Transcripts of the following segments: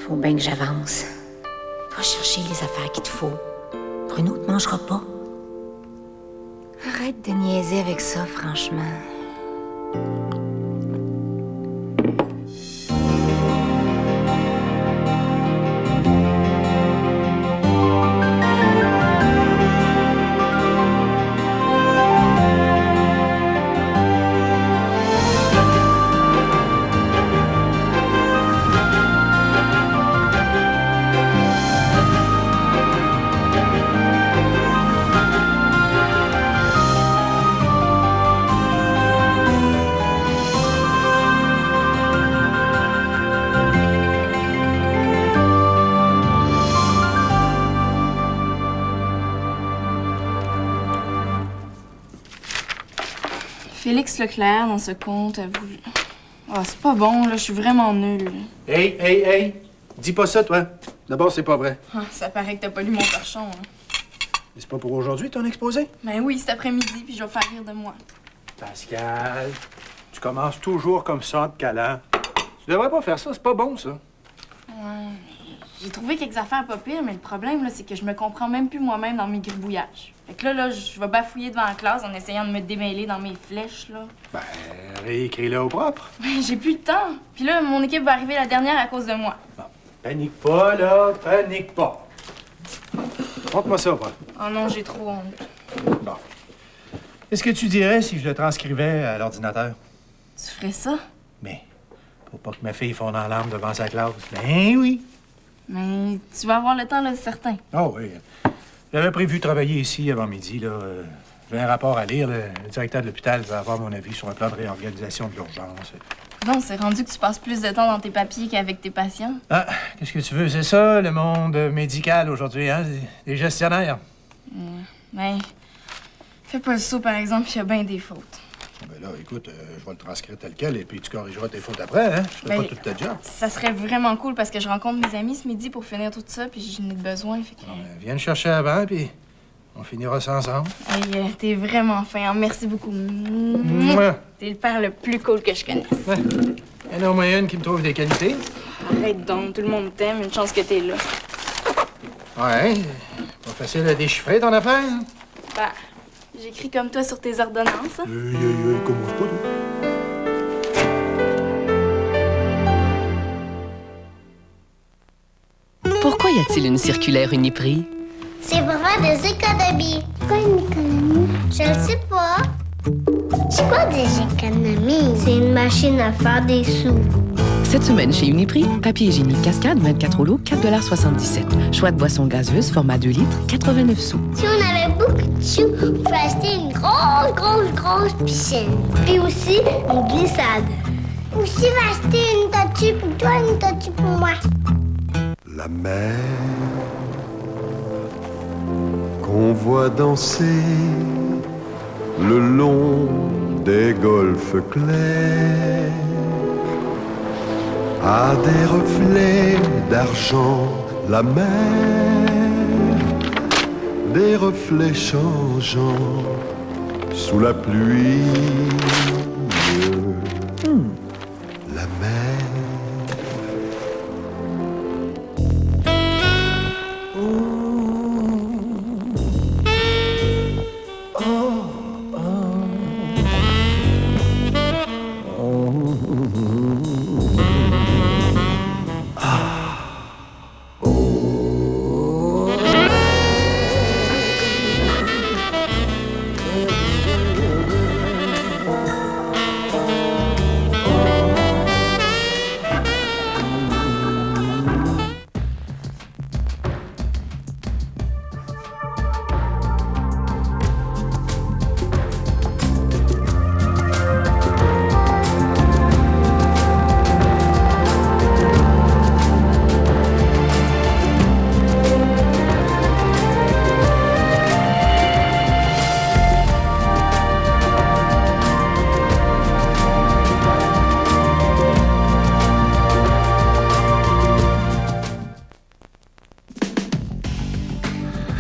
Faut bien que j'avance. Va chercher les affaires qu'il te faut. Bruno te mangera pas. Arrête de niaiser avec ça, franchement. Félix Leclerc, dans ce conte, a voulu... Ah, c'est pas bon, là, je suis vraiment nulle. Hey! Dis pas ça, toi. D'abord, c'est pas vrai. Ah, ça paraît que t'as pas lu mon torchon, hein. Mais c'est pas pour aujourd'hui, ton exposé? Ben oui, cet après-midi, puis je vais faire rire de moi. Pascal, tu commences toujours comme ça, en te calant. Tu devrais pas faire ça, c'est pas bon, ça. Ouais, j'ai trouvé quelques affaires pas pires, mais le problème, là, c'est que je me comprends même plus moi-même dans mes gribouillages. Fait que là, je vais bafouiller devant la classe en essayant de me démêler dans mes flèches, là. Ben, réécris-le au propre. Ben, j'ai plus le temps. Puis là, mon équipe va arriver la dernière à cause de moi. Bon, panique pas, là, panique pas. Montre-moi ça, Paul. Oh non, j'ai trop honte. Bon. Qu'est-ce que tu dirais si je le transcrivais à l'ordinateur? Tu ferais ça? Mais, pour pas que ma fille fonde en larmes devant sa classe. Ben oui. Mais tu vas avoir le temps, là, certain. Oh oui. J'avais prévu travailler ici avant midi, là. J'ai un rapport à lire. Le directeur de l'hôpital va avoir mon avis sur un plan de réorganisation de l'urgence. Non, c'est rendu que tu passes plus de temps dans tes papiers qu'avec tes patients. Ah, qu'est-ce que tu veux? C'est ça, le monde médical aujourd'hui, hein? Des gestionnaires. Ben, fais pas le saut, par exemple, il y a bien des fautes. Ben là, écoute, je vais le transcrire tel quel et puis tu corrigeras tes fautes après, hein? Je ferai pas toute ta job. Ça serait vraiment cool parce que je rencontre mes amis ce midi pour finir tout ça, puis j'en ai besoin, fait que... Bon, viens le chercher avant, puis on finira ça ensemble. Hey, t'es vraiment fin, hein. Merci beaucoup. Mouah. T'es le père le plus cool que je connaisse. Ouais. Il y en a au moins une qui me trouve des qualités. Arrête donc, tout le monde t'aime, une chance que t'es là. Ouais, pas facile à déchiffrer ton affaire. Hein? Bah, j'écris comme toi sur tes ordonnances. Hein? Commence pas, toi. Pourquoi y a-t-il une circulaire Uniprix? C'est pour faire des économies. Quoi une économie? Je le sais pas. C'est quoi des économies? C'est une machine à faire des sous. Cette semaine chez Uniprix, papier hygiénique Cascade, 24 rouleaux, 4,77 $. Choix de boisson gazeuse, format 2 litres, 89 sous. Si on avait beaucoup de sous, on peut acheter une grosse piscine. Puis aussi une glissade. Ou si on va acheter une tortue pour toi, une tortue pour moi. La mer qu'on voit danser le long des golfes clairs a des reflets d'argent, la mer, des reflets changeants sous la pluie. La mer.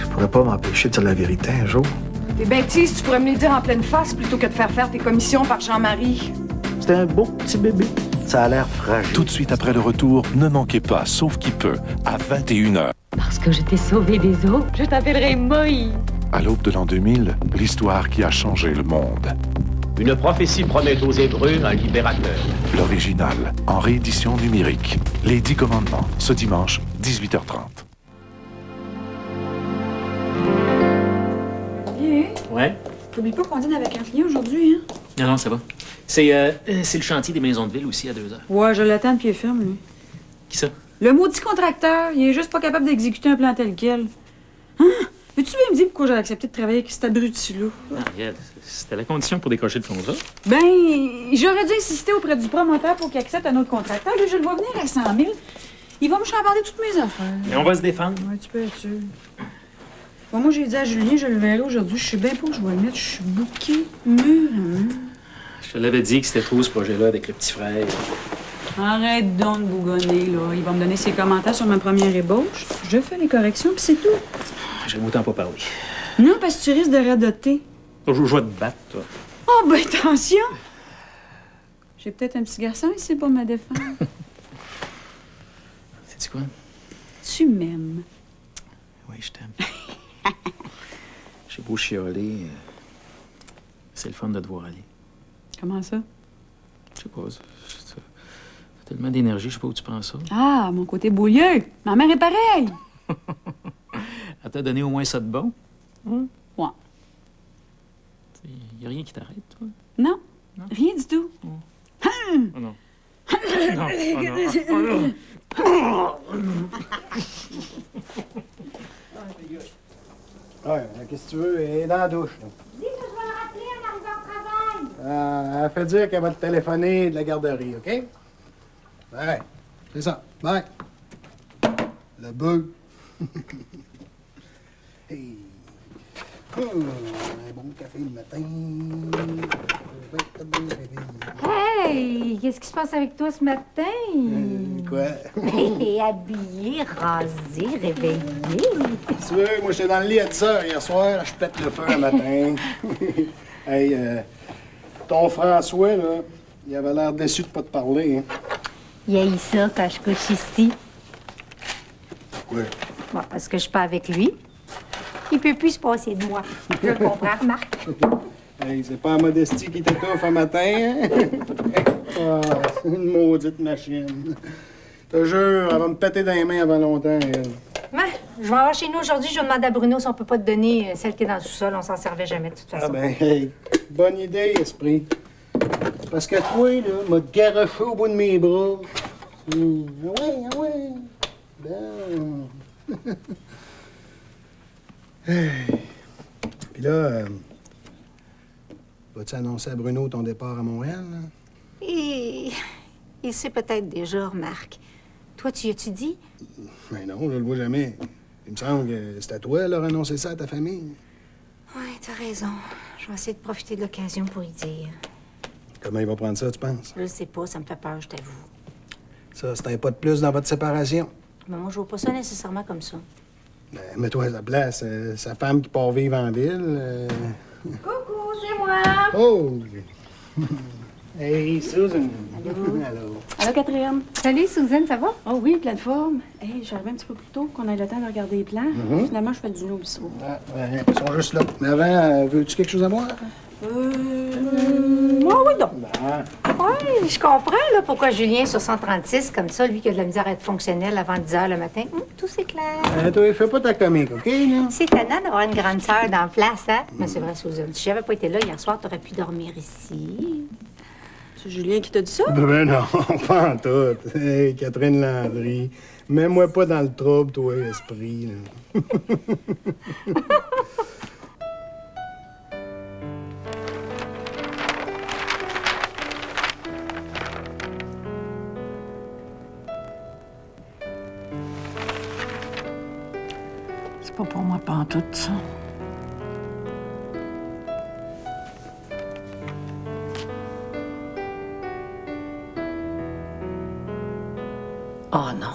Je pourrais pas m'empêcher de dire la vérité un jour. Tes bêtises, tu pourrais me les dire en pleine face plutôt que de faire tes commissions par Jean-Marie. C'était un beau petit bébé. Ça a l'air fragile. Tout de suite après le retour, ne manquez pas Sauf qui peut, à 21h. Parce que je t'ai sauvé des eaux, je t'appellerai Moïse. À l'aube de l'an 2000, l'histoire qui a changé le monde. Une prophétie promet aux Hébreux un libérateur. L'original, en réédition numérique. Les 10 commandements, ce dimanche, 18h30. Ouais? T'oublies pas qu'on dîne avec un client aujourd'hui, hein? Non, non, ça va. C'est le chantier des maisons de ville aussi à 2h. Ouais, je l'attends de pied ferme, lui. Qui ça? Le maudit contracteur, il est juste pas capable d'exécuter un plan tel quel. Hein? Veux-tu bien me dire pourquoi j'ai accepté de travailler avec cet abruti-là? Ah, regarde, c'était la condition pour décrocher le contrat. Ben, j'aurais dû insister auprès du promoteur pour qu'il accepte un autre contracteur. Lui, je le vois venir à 100 000. Il va me chambarder toutes mes affaires. Mais on va se défendre. Ouais, tu peux être sûr. Bon, moi, j'ai dit à Julien, je le verrai aujourd'hui. Je sais bien pas où je vais le mettre. Je suis bouquée mur à mur. Je te l'avais dit que c'était trop ce projet-là avec le petit frère. Arrête donc de bougonner, là. Il va me donner ses commentaires sur ma première ébauche. Je fais les corrections, puis c'est tout. J'aime autant pas parler. Non, parce que tu risques de radoter. Je vais te battre, toi. Oh, ben attention! J'ai peut-être un petit garçon ici pour me défendre. Sais-tu quoi? Tu m'aimes. Oui, je t'aime. J'ai beau chialer, c'est le fun de te voir aller. Comment ça? Je sais pas, t'as tellement d'énergie, je sais pas où tu prends ça. Ah, mon côté bouilleux. Ma mère est pareille. Elle t'a donné au moins ça de bon? Ouais. Y a rien qui t'arrête, toi? Non, rien du tout. Oh non. Non, Ouais, qu'est-ce que tu veux? Elle est dans la douche. Là. Dis que je vais le rappeler en arrivant au travail. Elle fait dire qu'elle va te téléphoner de la garderie, OK? Ouais, c'est ça. Bye. Le bœuf. Hey. Un bon café le matin. Hey, qu'est-ce qui se passe avec toi ce matin? Quoi? Habillé, rasé, réveillé. Tu veux, moi, j'étais dans le lit à 10 heures hier soir. Je pète le feu le matin. Hey, ton François, là, il avait l'air déçu de pas te parler, hein? Il a eu ça quand je couche ici. Pourquoi? Bon, parce que je suis pas avec lui. Il peut plus se passer de moi. Je le comprends, Marc. Hey, c'est pas la modestie qui t'étouffe un matin, hein? Ah, c'est une maudite machine. Je te jure, elle va me péter dans les mains avant longtemps, elle. Ouais, je vais avoir chez nous aujourd'hui. Je vais demander à Bruno si on peut pas te donner celle qui est dans le sous-sol. On s'en servait jamais, de toute façon. Ah ben, hey, bonne idée, esprit. Parce que toi, là, m'a garoché au bout de mes bras. Ah ouais, ah ouais. Bon. Hey. Puis là, vas-tu annoncer à Bruno ton départ à Montréal, là? Il sait peut-être déjà, Marc. Toi, tu y as-tu dit? Mais non, je le vois jamais. Il me semble que c'est à toi, leur annoncer ça à ta famille. Ouais, t'as raison. Je vais essayer de profiter de l'occasion pour y dire. Comment il va prendre ça, tu penses? Je le sais pas, ça me fait peur, je t'avoue. Ça, c'est un pas de plus dans votre séparation. Mais moi, je vois pas ça nécessairement comme ça. Ben, mets-toi à sa place. Sa femme qui part vivre en ville. Coucou, c'est moi! Oh! Hey, Susan! Allô! Allô, Catherine? Salut, Suzanne, ça va? Oh oui, plateforme. Hey, j'arrive un petit peu plus tôt qu'on ait le temps de regarder les plans. Finalement, je fais du dîner au bistrot. Ah, ben, ils sont juste là. Mais avant, veux-tu quelque chose à boire? Moi, oui, donc. Ben, Oui, je comprends, là, pourquoi Julien, sur 136, comme ça, lui qui a de la misère à être fonctionnel avant 10 heures le matin. Tout c'est clair. toi, fais pas ta comique, OK, là? C'est étonnant d'avoir une grande sœur dans la place, hein? Mais c'est vrai, Suzanne. Si j'avais pas été là hier soir, t'aurais pu dormir ici. C'est Julien qui t'a dit ça? Ben non, pas en tout. Hey, Catherine Landry, mets-moi pas dans le trouble, toi, esprit, là. C'est pas pour moi, pas en tout, ça. Oh non.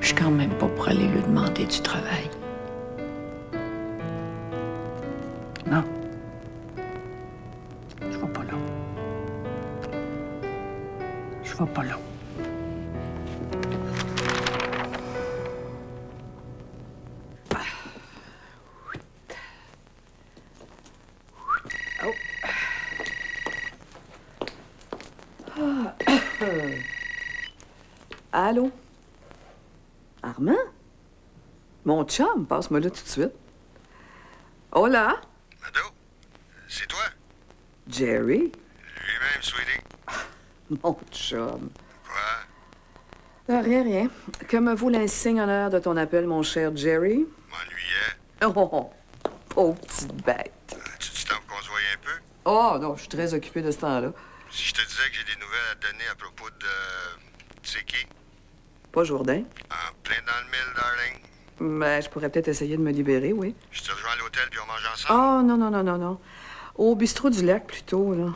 Je suis quand même pas pour aller lui demander du travail. Non. Je vais pas là. vais pas là. Allô? Armand? Mon chum, passe-moi là tout de suite. Hola? Mado, c'est toi? Jerry? Lui-même, sweetie. Mon chum. Quoi? Rien. Que me vaut l'insigne honneur de ton appel, mon cher Jerry? M'ennuyais. Oh, pauvre petite bête. As-tu du temps pour qu'on se voie un peu? Oh, non, je suis très occupée de ce temps-là. Si je te disais que j'ai des nouvelles à te donner à propos de... Tu sais qui? Pas Jourdain. En plein dans le mille, darling. Ben, je pourrais peut-être essayer de me libérer, oui. Je te rejoins à l'hôtel puis on mange ensemble. Oh, non. Au bistrot du lac, plutôt, là.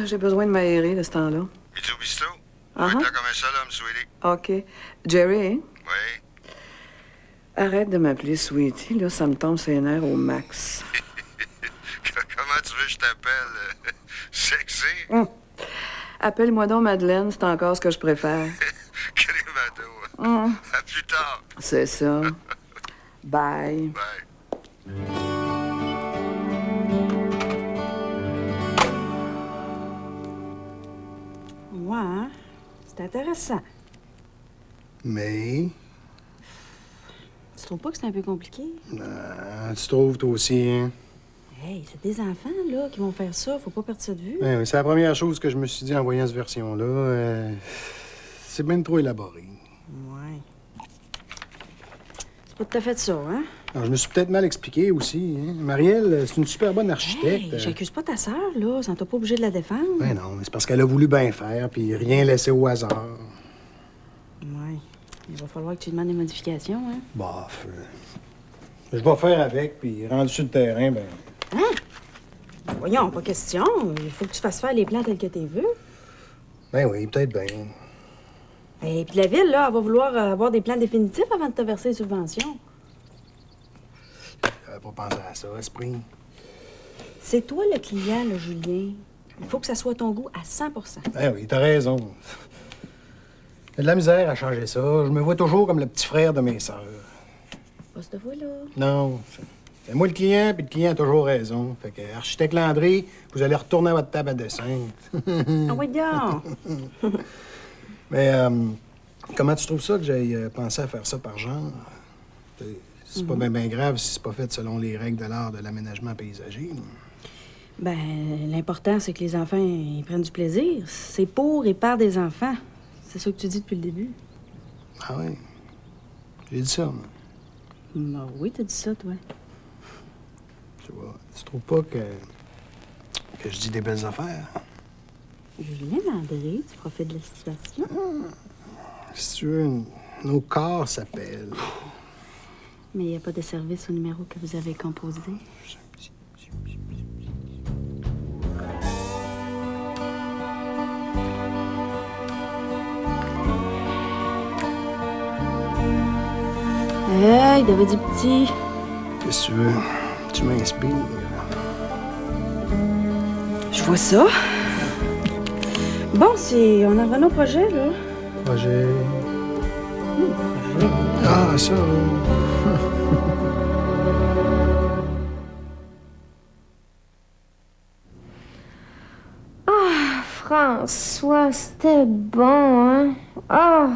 J'ai besoin de m'aérer de ce temps-là. Midi au bistrot? Je vais être là comme un seul homme, sweetie. OK. Jerry, hein? Oui. Arrête de m'appeler Sweetie, là, ça me tombe sur les nerfs au max. Comment tu veux que je t'appelle? Sexy? Appelle-moi donc Madeleine, c'est encore ce que je préfère. Clémado. À plus tard. C'est ça. Bye. Ouais, hein? C'est intéressant. Mais... Tu trouves pas que c'est un peu compliqué? tu trouves, toi aussi, hein? Hey, c'est des enfants, là, qui vont faire ça. Faut pas perdre ça de vue. Ben oui, c'est la première chose que je me suis dit en voyant cette version-là. C'est bien trop élaboré. Ouais. C'est pas tout à fait ça, hein? Alors, je me suis peut-être mal expliqué aussi. Hein? Marielle, c'est une super bonne architecte. Hey, j'accuse pas ta sœur, là. Ça t'a pas obligé de la défendre. Ben non, c'est parce qu'elle a voulu bien faire, puis rien laisser au hasard. Ouais. Il va falloir que tu demandes des modifications, hein? Bof. Je vais faire avec, puis rendu sur le terrain, ben... Hein? Voyons, pas question. Il faut que tu fasses faire les plans tels que t'es veux. Ben oui, peut-être bien. Et puis la ville, là, elle va vouloir avoir des plans définitifs avant de te verser les subventions. J'avais pas pensé à ça, esprit. C'est toi le client, là, Julien. Il faut que ça soit à ton goût à 100 Ben oui, t'as raison. J'ai de la misère à changer ça. Je me vois toujours comme le petit frère de mes sœurs. Pas cette fois-là. Non. C'est moi le client, puis le client a toujours raison. Fait que, architecte Landry, vous allez retourner à votre table à dessin. Ah oui, gars! Mais comment tu trouves ça que j'aille pensé à faire ça par genre? C'est pas bien grave si c'est pas fait selon les règles de l'art de l'aménagement paysager. Ben, l'important, c'est que les enfants ils prennent du plaisir. C'est pour et par des enfants. C'est ça que tu dis depuis le début. Ah oui? J'ai dit ça, moi. Ben oui, t'as dit ça, toi. Tu vois, tu trouves pas que je dis des belles affaires? Julien Landry, tu profites de la situation. Si tu veux, nos corps s'appellent. Mais il n'y a pas de service au numéro que vous avez composé. Hey, David du petit. Qu'est-ce que tu veux? Tu m'inspires. Je vois ça. Bon, c'est... On en revient au projet, là. Projet... Ah, ça... Ah, François, c'était bon, hein? Ah,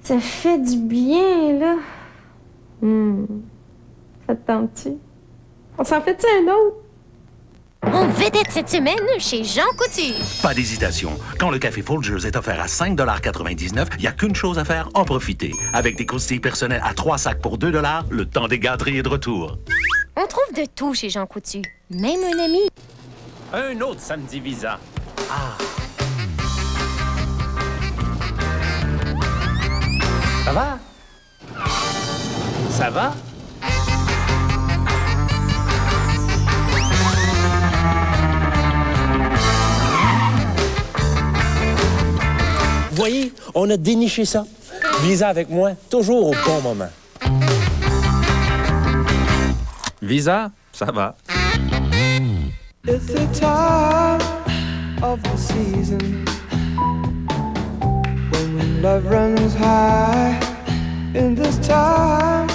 ça fait du bien, là. Ça te tente-tu? On s'en fait-tu un autre? En vedette cette semaine chez Jean Coutu. Pas d'hésitation. Quand le café Folgers est offert à 5,99 $, il n'y a qu'une chose à faire, en profiter. Avec des croustilles personnelles à 3 sacs pour 2 $, le temps des gâteries est de retour. On trouve de tout chez Jean Coutu. Même un ami. Un autre samedi Visa. Ah. Ça va? Ça va? Voyez, on a déniché ça. Visa avec moi, toujours au bon moment. Visa, ça va. It's the time of the season love runs high. In this time,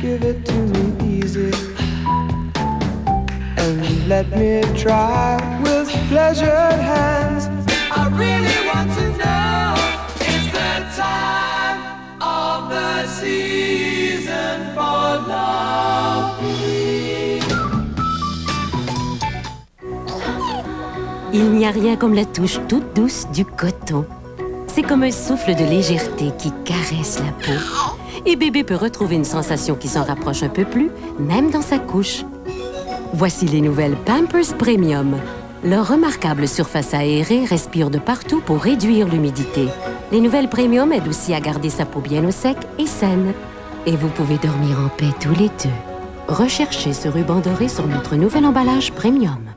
give it to me easy. And let me try with pleasured hands. I really want to know, it's the time of the season for love. Il n'y a rien comme la touche toute douce du coton. C'est comme un souffle de légèreté qui caresse la peau. Et bébé peut retrouver une sensation qui s'en rapproche un peu plus, même dans sa couche. Voici les nouvelles Pampers Premium. Leur remarquable surface aérée respire de partout pour réduire l'humidité. Les nouvelles Premium aident aussi à garder sa peau bien au sec et saine. Et vous pouvez dormir en paix tous les deux. Recherchez ce ruban doré sur notre nouvel emballage Premium.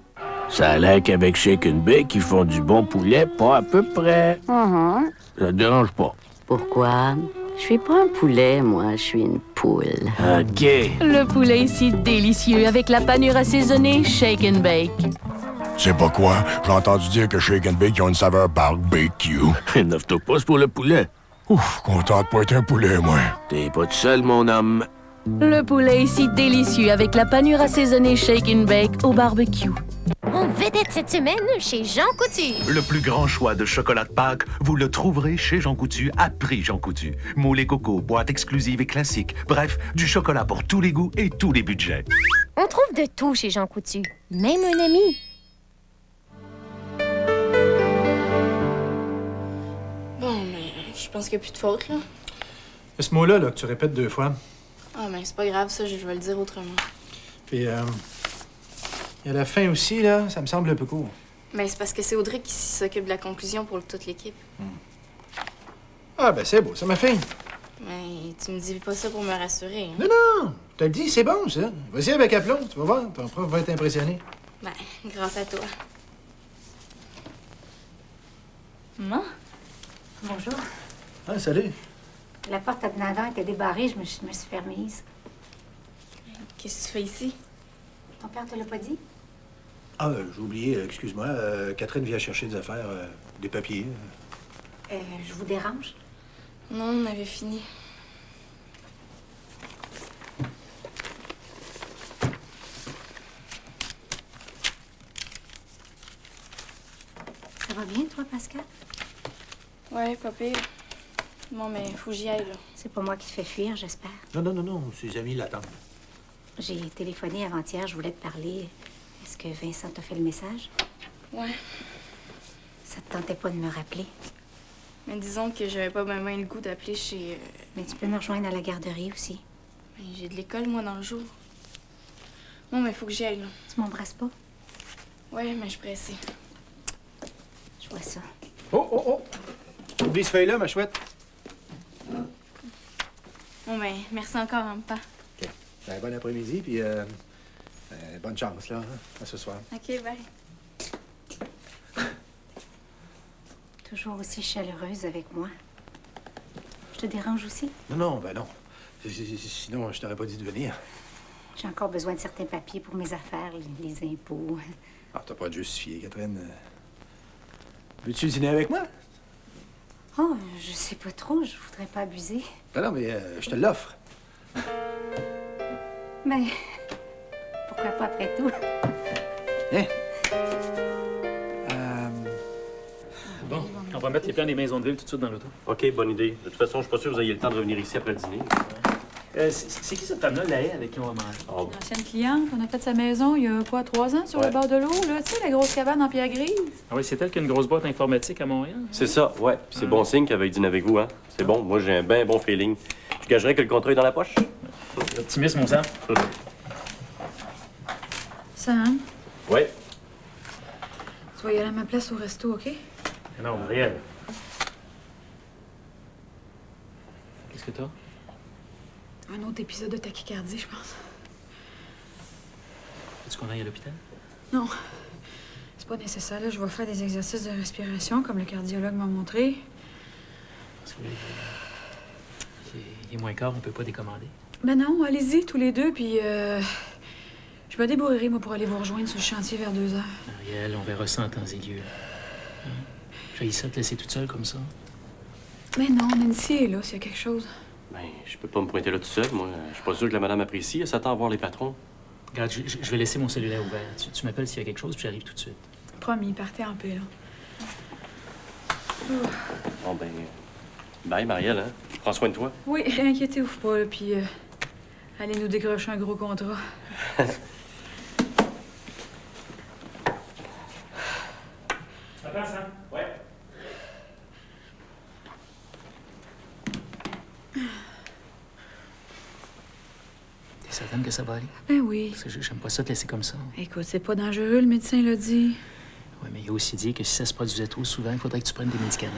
Ça a l'air qu'avec Shake and Bake, ils font du bon poulet, pas à peu près. Ça te dérange pas? Pourquoi? Je suis pas un poulet, moi, je suis une poule. OK. Le poulet ici délicieux avec la panure assaisonnée Shake and Bake. C'est pas quoi? J'ai entendu dire que Shake and Bake, ils ont une saveur barbecue. Neuf-toi pas, c'est pour le poulet. Ouf, content de pas être un poulet, moi. T'es pas tout seul, mon homme. Le poulet ici délicieux avec la panure assaisonnée Shake and Bake au barbecue. En vedette cette semaine chez Jean Coutu. Le plus grand choix de chocolat de Pâques, vous le trouverez chez Jean Coutu à prix Jean Coutu. Moule et coco, boîte exclusive et classique. Bref, du chocolat pour tous les goûts et tous les budgets. On trouve de tout chez Jean Coutu, même un ami. Bon, mais je pense qu'il n'y a plus de faute, là. Ce mot-là, là, que tu répètes 2 fois. Ah, mais c'est pas grave, ça, je vais le dire autrement. Puis, à la fin aussi, là, ça me semble un peu court. Mais c'est parce que c'est Audrey qui s'occupe de la conclusion pour toute l'équipe. Ah, ben c'est beau, ça, ma fille. Mais tu me dis pas ça pour me rassurer. Hein? Non, non, je te le dis, c'est bon, ça. Vas-y avec aplomb, tu vas voir, ton prof va être impressionné. Ben, grâce à toi. Maman? Bonjour. Ah, salut. La porte à dedans était débarrée, je me suis permise. Qu'est-ce que tu fais ici? Ton père te l'a pas dit? Ah, j'ai oublié, excuse-moi. Catherine vient chercher des affaires, des papiers. Je vous dérange? Non, on avait fini. Ça va bien, toi, Pascal? Ouais, pas pire. Bon, mais faut que j'y aille, là. C'est pas moi qui te fais fuir, j'espère. Non, ses amis l'attendent. J'ai téléphoné avant-hier, je voulais te parler. Est-ce que Vincent t'a fait le message? Ouais. Ça te tentait pas de me rappeler? Mais disons que j'avais pas vraiment le goût d'appeler chez... Mais tu peux me rejoindre à la garderie aussi. Mais j'ai de l'école, moi, dans le jour. Non, mais faut que j'y aille, là. Tu m'embrasses pas? Ouais, mais je suis pressée. Je vois ça. Oh! Oublie ce feuille-là, ma chouette. Bon, ben, merci encore, hein, papa. OK. Ben, bon après-midi, puis bonne chance, là, hein, à ce soir. OK, bye. Toujours aussi chaleureuse avec moi. Je te dérange aussi? Non. Sinon, je t'aurais pas dit de venir. J'ai encore besoin de certains papiers pour mes affaires, les impôts. Ah, t'as pas de justifié, Catherine. Veux-tu dîner avec moi? Oh, je sais pas trop, je voudrais pas abuser. Non, mais je te l'offre. Mais pourquoi pas après tout? Hein? Bon, on va mettre les plans des maisons de ville tout de suite dans l'auto. OK, bonne idée. De toute façon, je suis pas sûr que vous ayez le temps de revenir ici après le dîner. C'est qui cette femme-là, la haie, avec qui on va manger? Oh. Une ancienne cliente, on a fait sa maison il y a quoi, 3 ans, sur le bord de l'eau, là, tu sais, la grosse cabane en pierre grise. Ah oui, c'est elle qui a une grosse boîte informatique à Montréal. C'est ça, ouais. Puis c'est bon signe qu'elle veuille dîner avec vous, hein. C'est bon, moi j'ai un bien bon feeling. Je gagerais que le contrat est dans la poche. L'optimisme, mon Sam. Sam, Ouais. tu vas y aller à ma place au resto, OK? Non, réel. Qu'est-ce que t'as? Un autre épisode de tachycardie, je pense. Veux-tu qu'on aille à l'hôpital? Non. C'est pas nécessaire, là. Je vais faire des exercices de respiration, comme le cardiologue m'a montré. Parce que il est moins quart, on peut pas décommander. Ben non, allez-y, tous les deux, puis je me débrouillerai, moi, pour aller vous rejoindre sur le chantier vers 2 heures. Ariel, on verra ça en temps et lieu. Hein? J'ai ça te laisser toute seule comme ça. Mais non, Nancy est là s'il y a quelque chose. Ben, je peux pas me pointer là tout seul, moi. Je suis pas sûr que la madame apprécie. Elle s'attend à voir les patrons. Regarde, je vais laisser mon cellulaire ouvert. Tu m'appelles s'il y a quelque chose, puis j'arrive tout de suite. Promis, partez en paix, là. Bon, ben... Bye, Marielle, hein? Prends soin de toi. Oui, inquiétez-vous pas, là, puis allez nous décrocher un gros contrat. Ça passe, hein? Ouais. T'es certaine que ça va aller? Ben oui. Parce que j'aime pas ça te laisser comme ça. Écoute, c'est pas dangereux, le médecin l'a dit. Oui, mais il a aussi dit que si ça se produisait trop souvent, il faudrait que tu prennes des médicaments.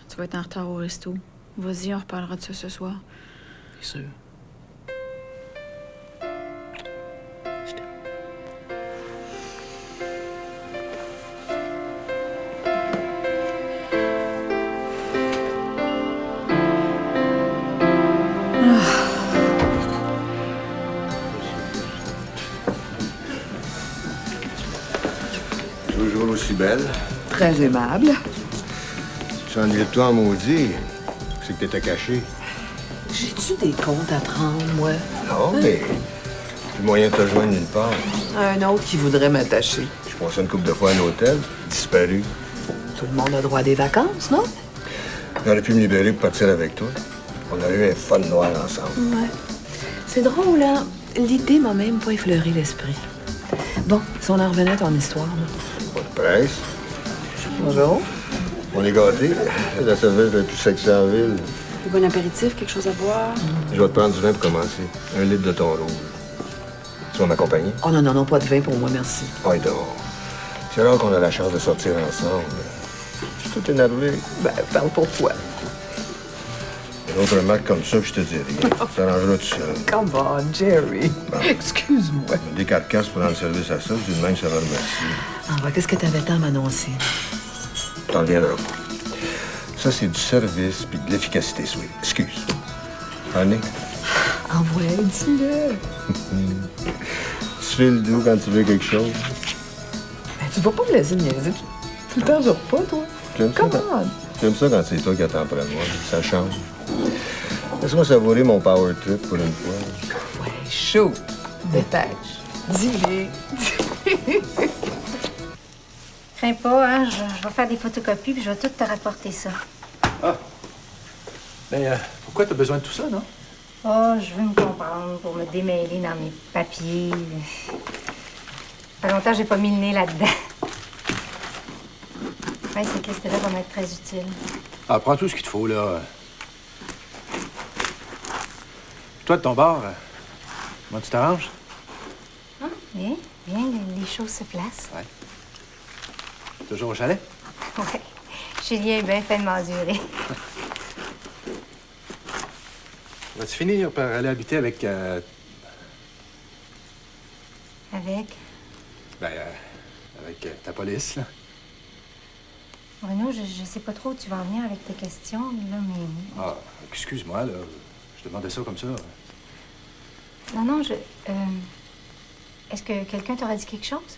Tu vas être en retard au resto. Vas-y, on reparlera de ça ce soir. C'est sûr. Toujours aussi belle. Très aimable. Tu t'ennuyais de toi en maudit. C'est que t'étais caché. J'ai-tu des comptes à prendre, moi? Non, mais... Plus moyen de te joindre nulle part. Un autre qui voudrait m'attacher. Je passais une couple de fois à un hôtel. Disparu. Tout le monde a droit à des vacances, non? J'aurais pu me libérer pour partir avec toi. On a eu un fun noir ensemble. Ouais. C'est drôle, hein? L'idée m'a même pas effleuré l'esprit. Bon, si on en revenait à ton histoire, là. Pas de presse. Bonjour. On est gâtés. C'est la cervelle la plus sexy en ville. Un bon apéritif, quelque chose à boire? Je vais te prendre du vin pour commencer. 1 litre de thon rouge. Tu vas m'accompagner? Oh non, pas de vin pour moi, merci. Oh, donc. C'est rare qu'on a la chance de sortir ensemble. Je suis tout énervé. Ben, parle pour toi. Une autre remarque comme ça, puis je te dis rien. Ça t'arrangera tout seul. Come on, Jerry. Bon. Excuse-moi. Des carcasses pour rendre service à ça, d'une main, ça va remercier. Ah, ben, qu'est-ce que t'avais tant à m'annoncer? T'en reviendras pas. Ça, c'est du service puis de l'efficacité, oui. Excuse. Annick? Envoie, dis-le. Tu fais le doux quand tu veux quelque chose. Ben, tu vas pas me laisser niaiser. Tu le t'endors pas, toi? J'aime ça, j'aime ça quand c'est toi qui attends près de moi. Ça change. Laisse-moi savourer mon power trip pour une fois. Ouais, chaud. Dépêche. Dis-le. Crains pas, hein? Je vais faire des photocopies puis je vais tout te rapporter ça. Ah. Ben, pourquoi t'as besoin de tout ça, non? Oh, je veux me comprendre pour me démêler dans mes papiers. Ça fait longtemps que j'ai pas mis le nez là-dedans. Ouais, ces cristaux-là vont m'être très utiles. Ah, prends tout ce qu'il te faut, là. Toi, de ton bord, comment tu t'arranges? Ah, bien, les choses se placent. Ouais. Toujours au chalet? Ouais. Julien est bien fait de m'endurer. Vas-tu finir par aller habiter avec... Avec? Ben, avec ta police, là. Bruno, je sais pas trop où tu vas en venir avec tes questions, là, mais... Ah, excuse-moi, là. Je demandais ça comme ça. Non, est-ce que quelqu'un t'aurait dit quelque chose?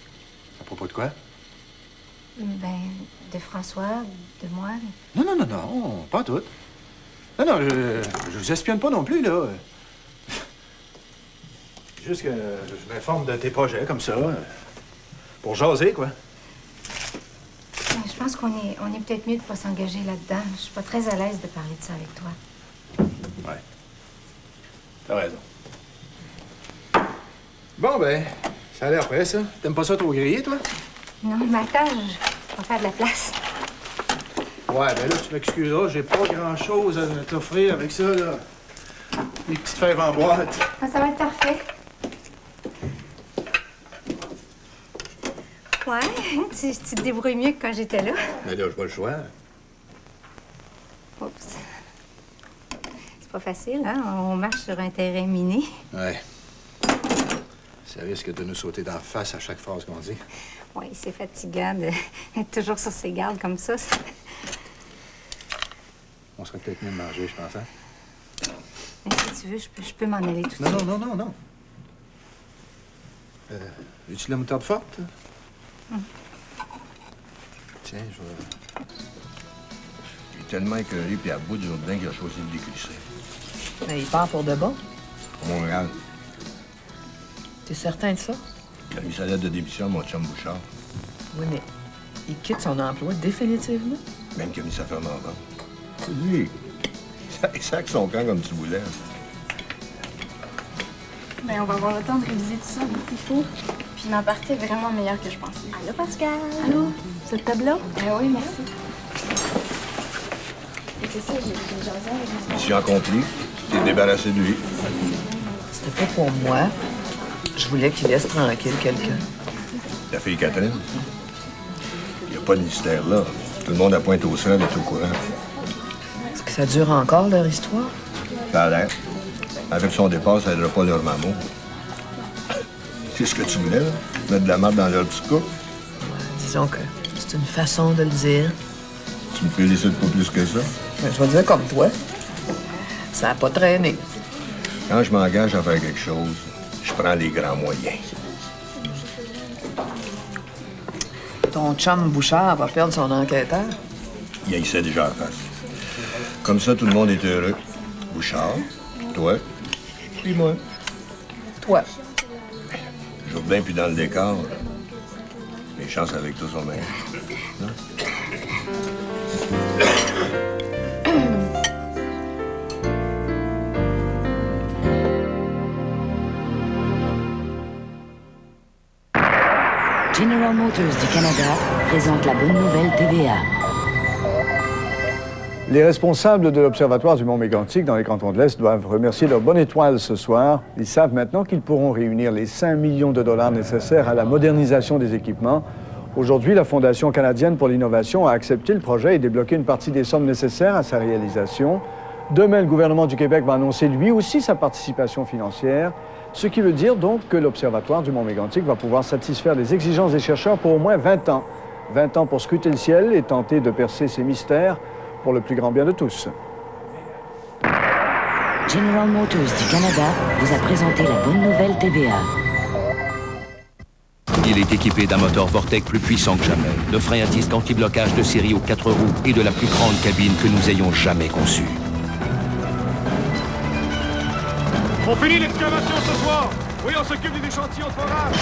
À propos de quoi? Ben, de François, de moi. Non, pas tout. Non, je vous espionne pas non plus, là. Juste que je m'informe de tes projets, comme ça. Pour jaser, quoi. Ben, je pense qu'on est peut-être mieux de pas s'engager là-dedans. Je suis pas très à l'aise de parler de ça avec toi. Ouais. T'as raison. Bon, ben, ça a l'air prêt, ça. T'aimes pas ça trop grillé, toi? Non, mais attends, je vais faire de la place. Ouais, ben là, tu m'excuseras, j'ai pas grand-chose à t'offrir avec ça, là. Des petites fèves en boîte. Ah, ça va être parfait. Ouais, tu te débrouilles mieux que quand j'étais là. Mais là, j'ai pas le choix. Oups. C'est pas facile, hein? On marche sur un terrain miné. Ouais. Ça risque de nous sauter d'en face à chaque phrase qu'on dit. Oui, c'est fatigant d'être toujours sur ses gardes comme ça. On serait peut-être mieux de manger, je pense, hein? Mais si tu veux, je peux m'en aller tout de suite. Non. Veux-tu de la moutarde forte? Tiens, je vais tellement écœuré puis à bout du Jourdain qu'il a choisi de décrisser. Mais il part pour de bon. Pour Montréal. T'es certain de ça? Il a mis sa lettre de démission à mon chum Bouchard. Oui, mais il quitte son emploi définitivement. Même qu'il a mis sa ferme en vente. C'est lui. Il sac son camp comme tu voulais. Ben, on va avoir le temps de réviser tout ça, il faut. Puis ma partie est vraiment meilleure que je pensais. Allô, Pascal? Allô? Cette table-là? Ben oui, merci. Et c'est ça, j'ai jasé avec mon... Mission accomplie. T'es débarrassé de lui. C'était pas pour moi. Je voulais qu'il laisse tranquille quelqu'un. Ta fille Catherine? Il n'y a pas de mystère là. Tout le monde à pointe au sol est au courant. Est-ce que ça dure encore, leur histoire? Ça a l'air. Avec son départ, ça n'aidera pas leur maman. C'est ce que tu voulais, là? Mettre de la marde dans leur petit coup? Disons que c'est une façon de le dire. Tu me félicites pas plus que ça? Mais je vais dire comme toi. Ça n'a pas traîné. Quand je m'engage à faire quelque chose, je prends les grands moyens. Ton chum Bouchard va perdre son enquêteur. Il haïssait déjà en face. Comme ça, tout le monde est heureux. Bouchard, toi, puis moi. Toi. Jourdain, puis dans le décor. Les chances avec toi sont meilleures. Non? General Motors du Canada présente la bonne nouvelle TVA. Les responsables de l'Observatoire du Mont-Mégantic dans les cantons de l'Est doivent remercier leur bonne étoile ce soir. Ils savent maintenant qu'ils pourront réunir les 5 millions de dollars nécessaires à la modernisation des équipements. Aujourd'hui, la Fondation canadienne pour l'innovation a accepté le projet et débloqué une partie des sommes nécessaires à sa réalisation. Demain, le gouvernement du Québec va annoncer lui aussi sa participation financière, ce qui veut dire donc que l'Observatoire du Mont-Mégantic va pouvoir satisfaire les exigences des chercheurs pour au moins 20 ans. 20 ans pour scruter le ciel et tenter de percer ces mystères pour le plus grand bien de tous. General Motors du Canada vous a présenté la bonne nouvelle TVA. Il est équipé d'un moteur Vortec plus puissant que jamais, de freins à disque anti-blocage de série aux 4 roues et de la plus grande cabine que nous ayons jamais conçue. On finit l'excavation ce soir. Oui, on s'occupe des échantillons de forage.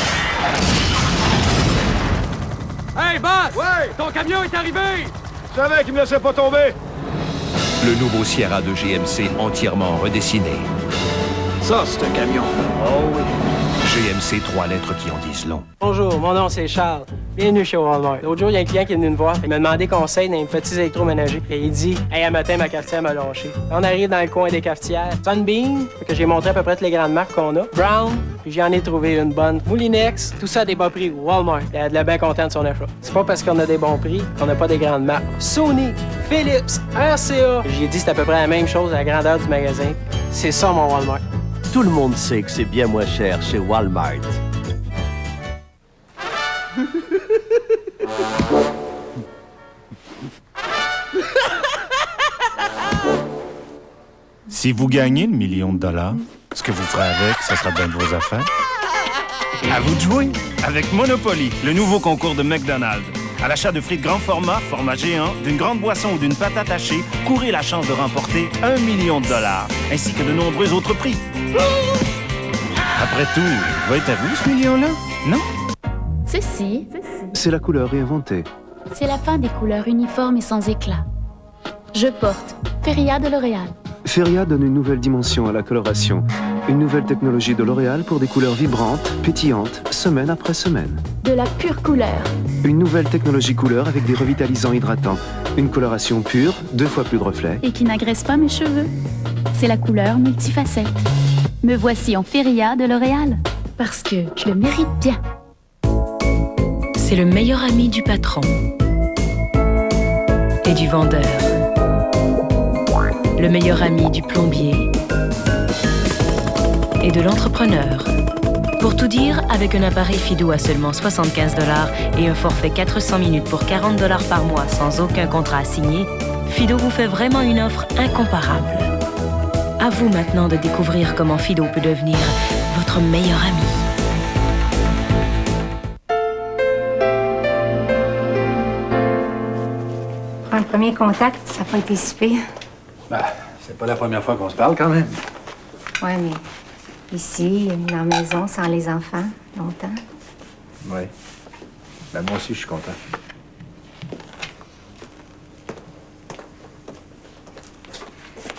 Hey, Boss! Ouais! Ton camion est arrivé! Je savais qu'il me laissait pas tomber. Le nouveau Sierra de GMC entièrement redessiné. Ça, c'est un camion. Oh oui. GMC, 3 lettres qui en disent long. Bonjour, mon nom c'est Charles. Bienvenue chez Walmart. L'autre jour, il y a un client qui est venu me voir. Il m'a demandé conseil dans les petits électroménagers. Et il dit, hey, un matin, ma cafetière m'a lâché. On arrive dans le coin des cafetières. Sunbeam, que j'ai montré à peu près toutes les grandes marques qu'on a. Brown, puis j'en ai trouvé une bonne. Moulinex, tout ça à des bas prix. Walmart. Elle est bien contente de son achat. C'est pas parce qu'on a des bons prix qu'on n'a pas des grandes marques. Sony, Philips, RCA. J'ai dit, c'est à peu près la même chose à la grandeur du magasin. C'est ça, mon Walmart. Tout le monde sait que c'est bien moins cher chez Walmart. Si vous gagnez le $1 million, ce que vous ferez avec, ça sera bien de vos affaires. À vous de jouer avec Monopoly, le nouveau concours de McDonald's. À l'achat de frites grand format, format géant, d'une grande boisson ou d'une pâte attachée, courez la chance de remporter $1 million, ainsi que de nombreux autres prix. Après tout, va être à vous ce million-là, non? Ceci, c'est la couleur réinventée. c'est la fin des couleurs uniformes et sans éclat. Je porte Feria de L'Oréal. Feria donne une nouvelle dimension à la coloration. Une nouvelle technologie de L'Oréal pour des couleurs vibrantes, pétillantes, semaine après semaine. De la pure couleur. Une nouvelle technologie couleur avec des revitalisants hydratants. Une coloration pure, 2 fois plus de reflets. Et qui n'agresse pas mes cheveux. C'est la couleur multifacette. Me voici en Feria de L'Oréal. Parce que je le mérite bien. C'est le meilleur ami du patron et du vendeur. Le meilleur ami du plombier et de l'entrepreneur. Pour tout dire, avec un appareil Fido à seulement $75 et un forfait 400 minutes pour $40 par mois sans aucun contrat à signer, Fido vous fait vraiment une offre incomparable. À vous maintenant de découvrir comment Fido peut devenir votre meilleur ami. Prends le premier contact, ça n'a pas été si pire. Ben, c'est pas la première fois qu'on se parle, quand même. Ouais, mais ici, dans la maison, sans les enfants, longtemps. Oui. Ben, moi aussi, je suis content.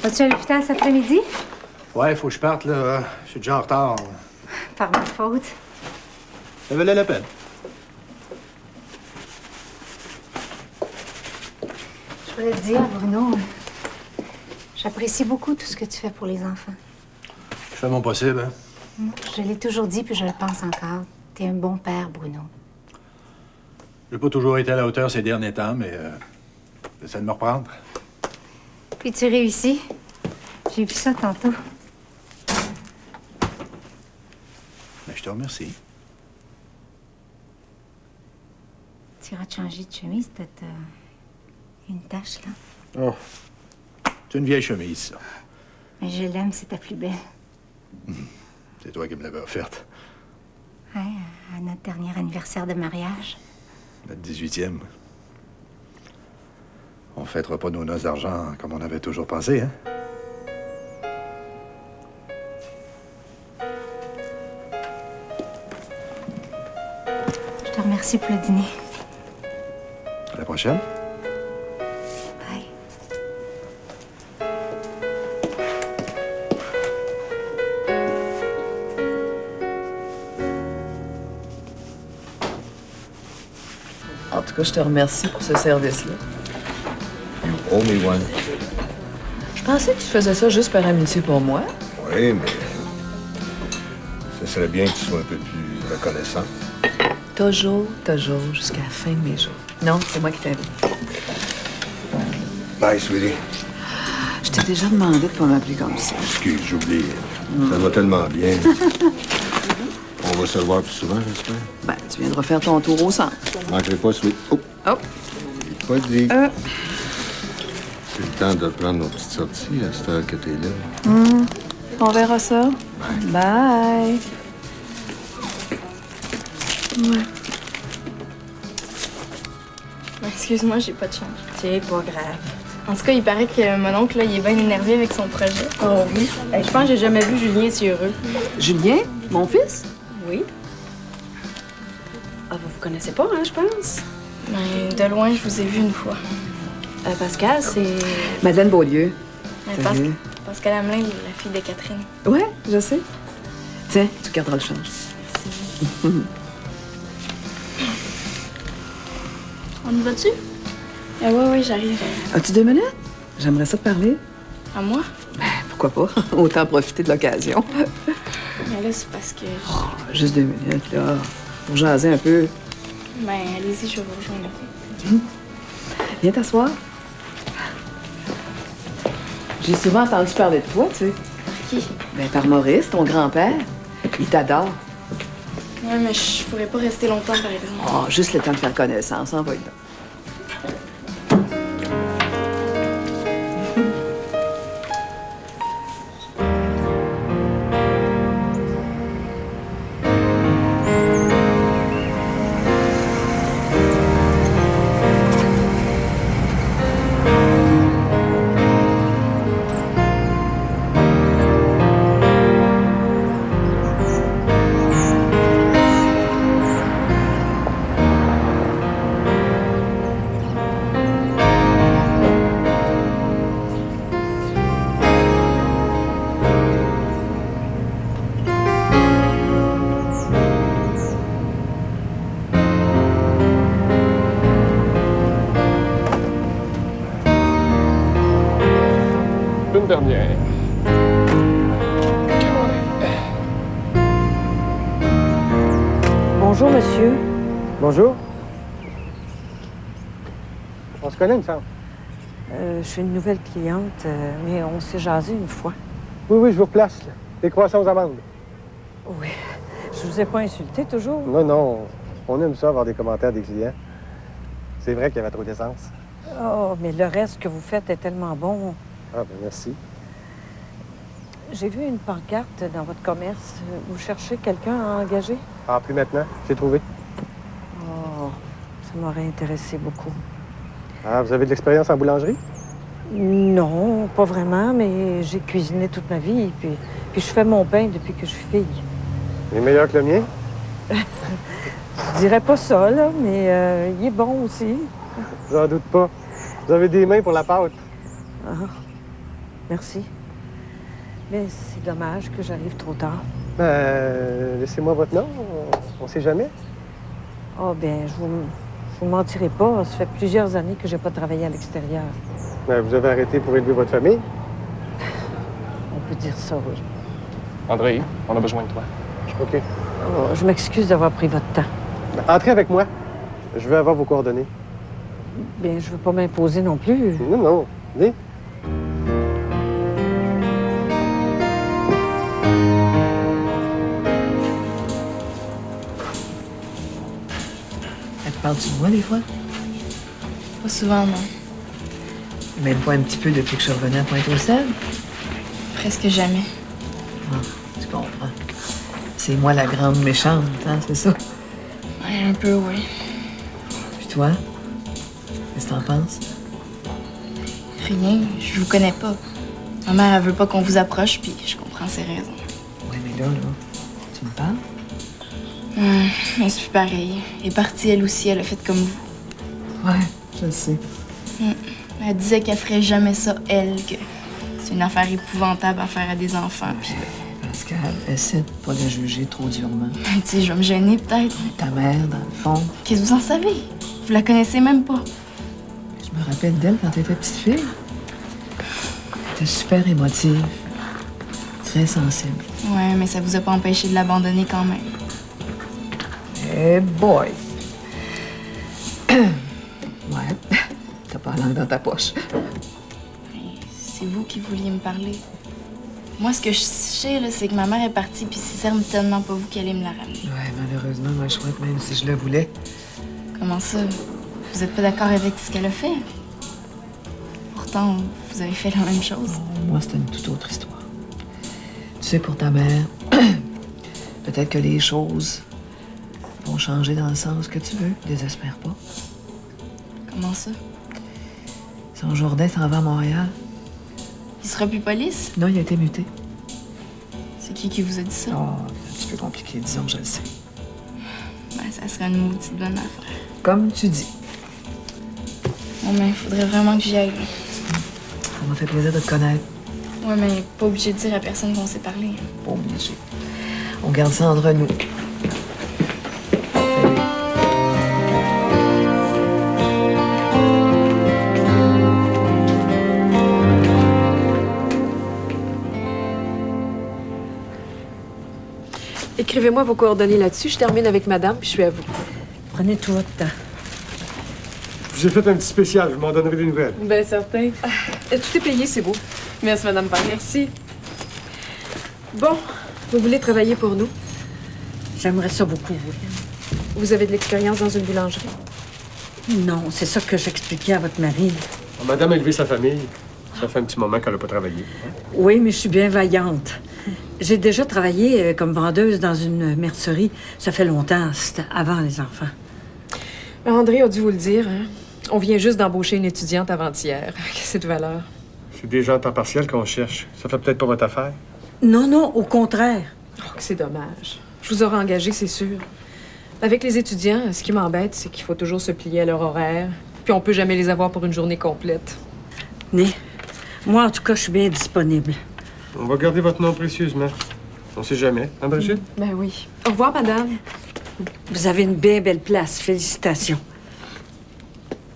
Vas-tu à l'hôpital cet après-midi? Ouais, faut que je parte, là. Je suis déjà en retard. Par ma faute. Ça valait la peine. Je voulais te dire, Bruno, j'apprécie beaucoup tout ce que tu fais pour les enfants. Je fais mon possible, hein. Je l'ai toujours dit, puis je le pense encore. T'es un bon père, Bruno. J'ai pas toujours été à la hauteur ces derniers temps, mais j'essaie de me reprendre. Puis tu réussis. J'ai vu ça tantôt. Mais je te remercie. Tu iras te changer de chemise, t'as une tache, là. Oh. C'est une vieille chemise, ça. Mais je l'aime, c'est ta plus belle. C'est toi qui me l'avais offerte. Ouais, à notre dernier anniversaire de mariage. Notre 18e. On fêtera pas nos noces d'argent comme on avait toujours pensé, hein? Je te remercie pour le dîner. À la prochaine. Bye. En tout cas, je te remercie pour ce service-là. You owe me one. Je pensais que tu faisais ça juste par amitié pour moi. Oui, mais ce serait bien que tu sois un peu plus reconnaissant. Toujours, jusqu'à la fin de mes jours. Non, c'est moi qui t'invite. Bye, sweetie. Je t'ai déjà demandé de pas m'appeler comme ça. Excuse, j'oublie. Ça va tellement bien. On va se voir plus souvent, j'espère. Ben, tu viendras faire ton tour au centre. Je manquerai pas, sweetie. Oh! Oh! J'ai pas dit. C'est le temps de prendre nos petites sorties à cette heure que t'es là. On verra ça. Bye. Ouais. Excuse-moi, j'ai pas de chance. C'est pas grave. En tout cas, il paraît que mon oncle, là, il est bien énervé avec son projet. Oh oui? Je pense que j'ai jamais vu Julien si heureux. Julien? Mon fils? Oui. Ah, vous vous connaissez pas, hein, je pense? Ben, de loin, je vous ai vu une fois. Pascal, c'est... Madeleine Beaulieu. Pascal Hamelin, la fille de Catherine. Ouais, je sais. Tiens, tu garderas le change. Merci. On y va-tu? Ouais, j'arrive. As-tu 2 minutes? J'aimerais ça te parler. À moi? Ben, pourquoi pas? Autant profiter de l'occasion. Mais là, c'est parce que... Juste 2 minutes, là. Pour jaser un peu. Ben, allez-y, je vais vous rejoindre. Viens t'asseoir. J'ai souvent entendu parler de toi, tu sais. Qui? Ben, par Maurice, ton grand-père. Il t'adore. Ouais, mais je pourrais pas rester longtemps, par exemple. Oh, juste le temps de faire connaissance, envoie-le. Une dernière. Bonjour, monsieur. Bonjour. On se connaît, il me semble. Je suis une nouvelle cliente, mais on s'est jasé une fois. Oui, je vous replace. Là. Des croissants aux amandes. Oui. Je vous ai pas insulté, toujours? Non. On aime ça, avoir des commentaires des clients. C'est vrai qu'il y avait trop d'essence. Oh, mais le reste que vous faites est tellement bon. Ah, ben merci. J'ai vu une pancarte dans votre commerce. Vous cherchez quelqu'un à engager? Ah, plus maintenant. J'ai trouvé. Oh, ça m'aurait intéressé beaucoup. Ah, vous avez de l'expérience en boulangerie? Non, pas vraiment, mais j'ai cuisiné toute ma vie. Puis je fais mon pain depuis que je suis fille. Il est meilleur que le mien? Je dirais pas ça, là, mais il est bon aussi. J'en doute pas. Vous avez des mains pour la pâte. Ah, merci. Mais c'est dommage que j'arrive trop tard. Laissez-moi votre nom. On sait jamais. Ah, bien, je vous mentirai pas. Ça fait plusieurs années que j'ai pas travaillé à l'extérieur. Vous avez arrêté pour élever votre famille? On peut dire ça, oui. André, on a besoin de toi. OK. Oh, je m'excuse d'avoir pris votre temps. Entrez avec moi. Je veux avoir vos coordonnées. Bien, je veux pas m'imposer non plus. Non, non. Venez. Elle te parle-tu de moi, des fois? Pas souvent, non. Même pas un petit peu depuis que je suis revenue à Pointe-aux-Cèdres? Presque jamais. Ah, tu comprends. C'est moi la grande méchante, hein, c'est ça? Ouais, un peu, oui. Puis toi? Qu'est-ce que t'en penses? Rien, je vous connais pas. Ma mère, elle veut pas qu'on vous approche, puis je comprends ses raisons. Ouais, mais là, tu me parles? Mais c'est plus pareil. Elle est partie, elle aussi, elle a fait comme vous. Ouais, je sais. Elle disait qu'elle ferait jamais ça, elle, que c'est une affaire épouvantable à faire à des enfants, puis... Pascal, essaie de pas la juger trop durement. Tu sais, je vais me gêner, peut-être. Ta mère, dans le fond. Qu'est-ce que vous en savez? Vous la connaissez même pas. Je me rappelle d'elle quand t'étais petite fille. Elle était super émotive. Très sensible. Ouais, mais ça vous a pas empêché de l'abandonner quand même. Eh boy! Ouais, t'as pas la langue dans ta poche. C'est vous qui vouliez me parler. Moi, ce que je sais, là, c'est que ma mère est partie, puis c'est certainement pas vous qui allez me la ramener. Ouais, malheureusement, moi, je crois que même si je le voulais. Comment ça? Vous êtes pas d'accord avec ce qu'elle a fait? Pourtant, vous avez fait la même chose. Moi, c'était une toute autre histoire. Tu sais, pour ta mère, peut-être que les choses vont changer dans le sens que tu veux. Désespère pas. Comment ça? Son Jourdain s'en va à Montréal. Il sera plus police? Non, il a été muté. C'est qui vous a dit ça? Oh, un petit peu compliqué, disons, je le sais. Ben, ça serait une maudite bonne affaire. Comme tu dis. Bon, mais il faudrait vraiment que j'y aille. Ça m'a fait plaisir de te connaître. Ouais, mais pas obligé de dire à personne qu'on s'est parlé. Pas obligé. On garde ça entre nous. Écrivez-moi vos coordonnées là-dessus. Je termine avec madame, puis je suis à vous. Prenez tout votre temps. Je vous ai fait un petit spécial. Je m'en donnerai des nouvelles. Bien, certain. Tout est payé, c'est beau. Merci, madame Paul. Merci. Bon, vous voulez travailler pour nous? J'aimerais ça beaucoup, oui. Vous avez de l'expérience dans une boulangerie? Non, c'est ça que j'expliquais à votre mari. Madame a élevé sa famille. Ça fait un petit moment qu'elle n'a pas travaillé. Oui, mais je suis bien vaillante. J'ai déjà travaillé comme vendeuse dans une mercerie. Ça fait longtemps, c'était avant les enfants. André a dû vous le dire, hein? On vient juste d'embaucher une étudiante avant-hier. Qu'est-ce de valeur? C'est des gens à temps partiel qu'on cherche. Ça fait peut-être pas votre affaire. Non, non, au contraire. Oh, que c'est dommage. Je vous aurais engagé, c'est sûr. Avec les étudiants, ce qui m'embête, c'est qu'il faut toujours se plier à leur horaire. Puis on peut jamais les avoir pour une journée complète. Né, moi, en tout cas, je suis bien disponible. On va garder votre nom précieusement. On sait jamais. Hein, Brigitte? Ben oui. Au revoir, madame. Vous avez une bien belle place. Félicitations.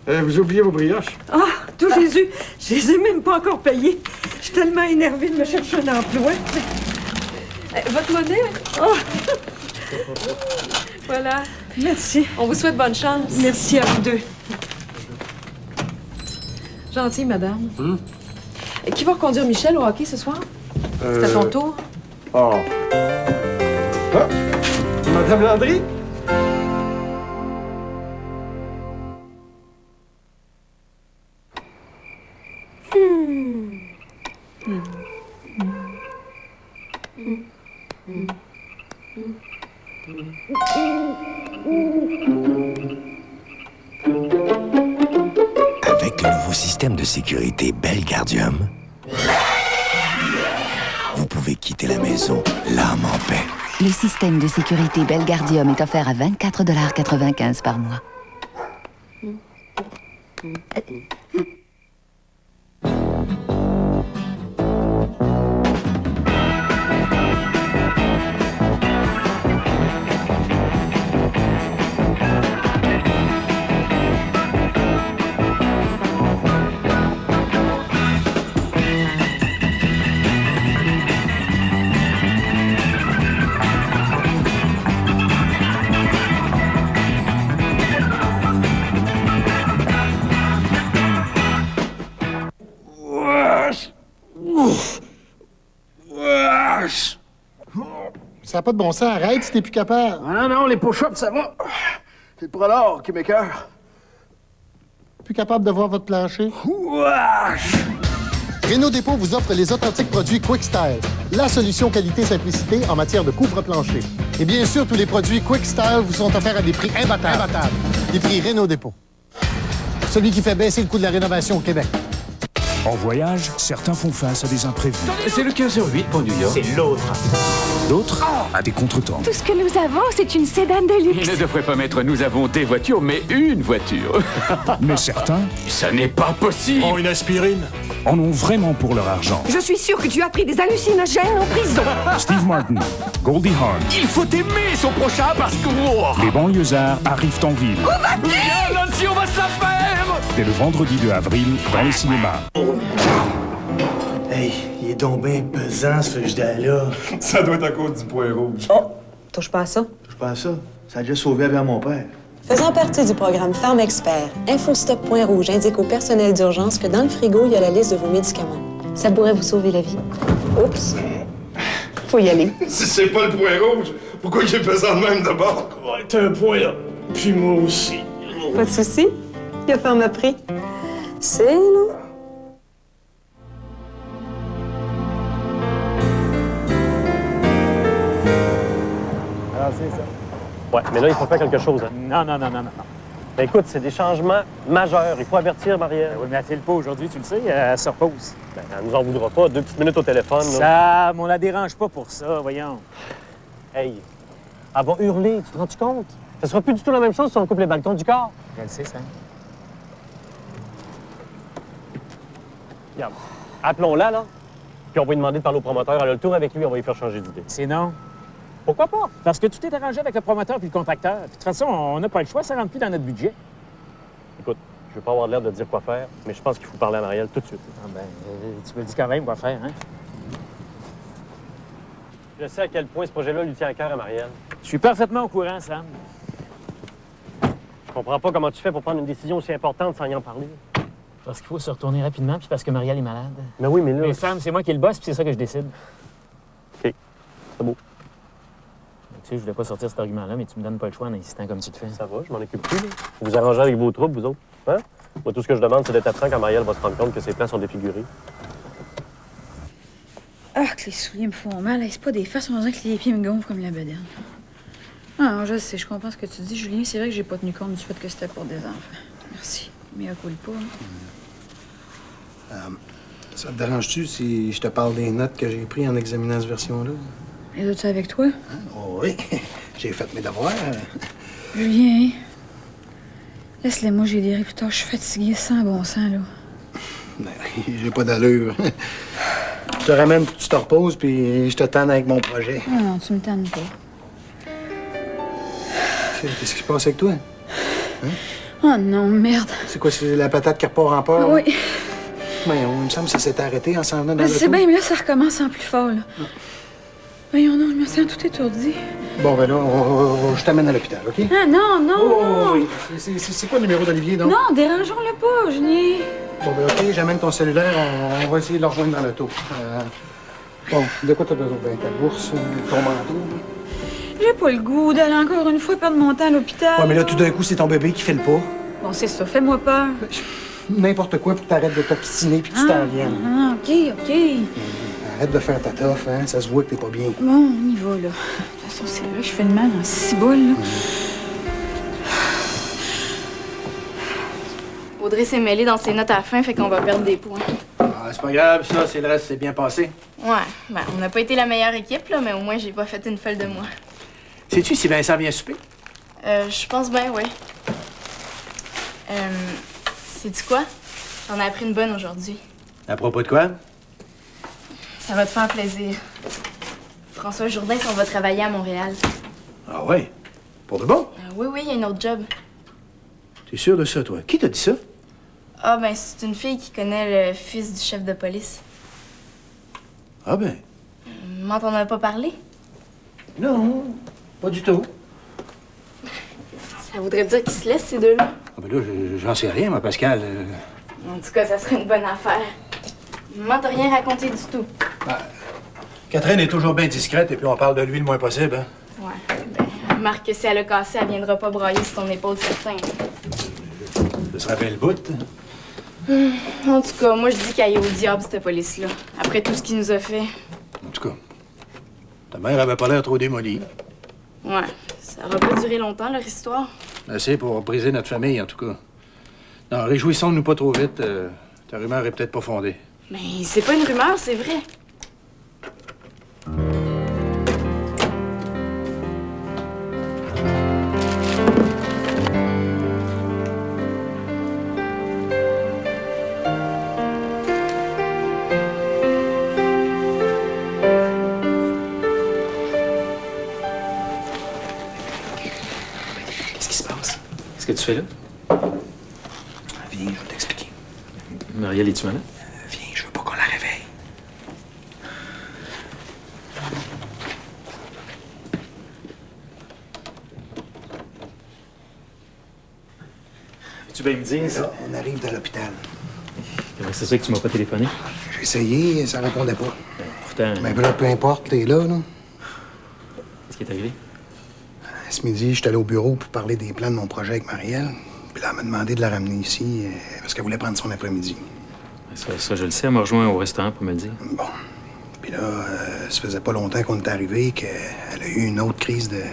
Vous oubliez vos brioches? Ah, tout Jésus! Je les ai même pas encore payées. Je suis tellement énervée de me chercher un emploi. Votre monnaie? Oh. Voilà. Merci. On vous souhaite bonne chance. Merci à vous deux. Gentille, madame. Qui va reconduire Michel au hockey ce soir? C'est à ton tour? Oh. Ah. Madame Landry? sécurité Belgardium, vous pouvez quitter la maison l'âme en paix. Le système de sécurité Belgardium est offert à 24,95 $ par mois. Ça n'a pas de bon sens. Arrête si t'es plus capable. Ah non, les push-ups, ça va. C'est le prolore qui m'écoeure. Plus capable de voir votre plancher? Renault Dépôt vous offre les authentiques produits Quick Style, la solution qualité-simplicité en matière de couvre-plancher. Et bien sûr, tous les produits Quick Style vous sont offerts à des prix imbattables. Des prix Renault Dépôt. Celui qui fait baisser le coût de la rénovation au Québec. En voyage, certains font face à des imprévus. C'est le 15h08 pour New York. C'est l'autre. D'autres à des contretemps. Tout ce que nous avons, c'est une sédan de luxe. Il ne devrait pas mettre nous avons des voitures, mais une voiture. Mais certains... Ça n'est pas possible. Prends une aspirine. En ont vraiment pour leur argent. Je suis sûr que tu as pris des hallucinogènes en prison. Steve Martin, Goldie Hawn. Il faut aimer son prochain parce que... Les banlieusards arrivent en ville. Où vas-tu? Viens, Nancy, on va se la faire. Dès le vendredi 2 avril, dans les cinémas. Hey, il est donc bien pesant, ce frigidaire-là. Ça doit être à cause du point rouge. Oh, touche pas à ça. Touche pas à ça. Ça a déjà sauvé avec mon père. Faisant partie du programme Pharma Expert, InfoStop Point Rouge indique au personnel d'urgence que dans le frigo, il y a la liste de vos médicaments. Ça pourrait vous sauver la vie. Oups. Faut y aller. Si c'est pas le point rouge, pourquoi il est pesant de même d'abord? Ouais, t'as un point là. Puis moi aussi. Pas de souci. Il a Pharma Prix. C'est long. Alors, c'est ça. Ouais, mais là, il faut faire quelque chose. Hein. Non. Ben écoute, c'est des changements majeurs. Il faut avertir Marielle. Ben oui, mais elle file pas aujourd'hui, tu le sais, elle se repose. Ben, elle nous en voudra pas. 2 petites minutes au téléphone. Ça, on la dérange pas pour ça, voyons. Hey, elle va hurler, tu te rends-tu compte? Ça sera plus du tout la même chose si on coupe les balcons du corps. Je le sais, ça. Regarde, appelons-la, là. Puis on va lui demander de parler au promoteur. Elle a le tour avec lui, on va lui faire changer d'idée. C'est non. Pourquoi pas? Parce que tout est arrangé avec le promoteur puis le contracteur. Puis de toute façon, on n'a pas le choix, ça rentre plus dans notre budget. Écoute, je veux pas avoir l'air de dire quoi faire, mais je pense qu'il faut parler à Marielle tout de suite. Ah ben, tu me dis quand même quoi faire, hein? Je sais à quel point ce projet-là lui tient à cœur à Marielle. Je suis parfaitement au courant, Sam. Je comprends pas comment tu fais pour prendre une décision aussi importante sans y en parler. Parce qu'il faut se retourner rapidement puis parce que Marielle est malade. Mais oui, mais là... Mais Sam, c'est moi qui est le boss puis c'est ça que je décide. OK. C'est beau. Tu sais, je voulais pas sortir cet argument-là, mais tu me donnes pas le choix en insistant comme tu te fais. Ça va, je m'en occupe plus. Là. Vous vous arrangez avec vos troupes, vous autres. Hein? Moi, tout ce que je demande, c'est d'être absent quand Marielle va se rendre compte que ses plans sont défigurés. Ah, que les souliers me font mal. C'est pas des fesses, on dirait que les pieds me gonflent comme la bedaine. Ah, je sais, je comprends ce que tu dis, Julien. C'est vrai que j'ai pas tenu compte du fait que c'était pour des enfants. Merci. Mais à coule pas. Ça te dérange-tu si je te parle des notes que j'ai prises en examinant cette version-là? Les autres, avec toi? Oh oui, j'ai fait mes devoirs. Julien, laisse-les-moi, j'ai des réputats. Je suis fatiguée sans bon sens, là. Ben, j'ai pas d'allure. Je te ramène pour que tu te reposes, puis je te tanne avec mon projet. Non, tu me tannes pas. Qu'est-ce qui se passe avec toi? Hein? Oh non, merde. C'est quoi, c'est la patate qui repart en port? Oui. Mais il me semble que ça s'est arrêté en s'en venant dans le C'est bien, mais là, ça recommence en plus fort, là. Voyons, non, je me sens tout étourdi. Bon, ben là, je t'amène à l'hôpital, OK? Ah, non, non! Oui. C'est quoi le numéro d'Olivier, donc? Non, dérangeons-le pas, Julien. Bon, ben OK, j'amène ton cellulaire, on va essayer de le rejoindre dans l'auto. Bon, de quoi t'as besoin? Ben, ta bourse, ton manteau. J'ai pas le goût d'aller encore une fois perdre mon temps à l'hôpital. Ouais, mais là, tout d'un coup, c'est ton bébé qui fait le pas. Bon, c'est ça, fais-moi peur. N'importe quoi pour que t'arrêtes de t'obstiner puis que tu t'en viennes. Ah, OK. Arrête de faire ta toffe, hein? Ça se voit que t'es pas bien. Bon, on y va, là. De toute façon, c'est vrai, je fais le mal en 6 boules, là. Audrey s'est mêlée dans ses notes à la fin, fait qu'on va perdre des points. Ah, c'est pas grave, ça, c'est le reste, c'est bien passé. Ouais, ben, on n'a pas été la meilleure équipe, là, mais au moins, j'ai pas fait une folle de moi. Sais-tu si Vincent vient souper? Je pense bien, ouais. Sais-tu quoi? J'en ai appris une bonne aujourd'hui. À propos de quoi? Ça va te faire plaisir. François Jourdain s'en va travailler à Montréal. Ah ouais? Pour de bon? Oui, il y a une autre job. T'es sûr de ça, toi? Qui t'a dit ça? Ah, ben, c'est une fille qui connaît le fils du chef de police. Ah ben? Maman t'en a pas parlé? Non, pas du tout. Ça voudrait dire qu'ils se laissent, ces deux-là. Ah ben là, j'en sais rien, moi, Pascal. En tout cas, ça serait une bonne affaire. Maman t'a rien raconté du tout. Ben, Catherine est toujours bien discrète et puis on parle de lui le moins possible, hein? Ouais, ben, remarque que si elle a cassé, elle viendra pas broyer sur ton épaule, certain. Ce serait bien le bout. En tout cas, moi, je dis qu'elle est au diable, cette police-là. Après tout ce qu'il nous a fait. En tout cas, ta mère avait pas l'air trop démolie. Ouais, ça aura pas duré longtemps, leur histoire. Assez pour briser notre famille, en tout cas. Non, réjouissons-nous pas trop vite. Ta rumeur est peut-être pas fondée. Mais c'est pas une rumeur, c'est vrai. Qu'est-ce qui se passe? Qu'est-ce que tu fais là? Viens, je vais t'expliquer. Marielle, es-tu malade? Viens, je veux pas qu'on la réveille. Tu vas me dire ça? Là, on arrive de l'hôpital. C'est ça que tu m'as pas téléphoné? J'ai essayé, ça répondait pas. Pourtant... Mais là, peu importe, t'es là, là. Qu'est-ce qui est arrivé? Ce midi, j'étais allé au bureau pour parler des plans de mon projet avec Marielle. Puis là, elle m'a demandé de la ramener ici parce qu'elle voulait prendre son après-midi. Ça, je le sais. Elle m'a rejoint au restaurant pour me le dire. Bon. Puis là, ça faisait pas longtemps qu'on est arrivé qu'elle a eu une autre crise de...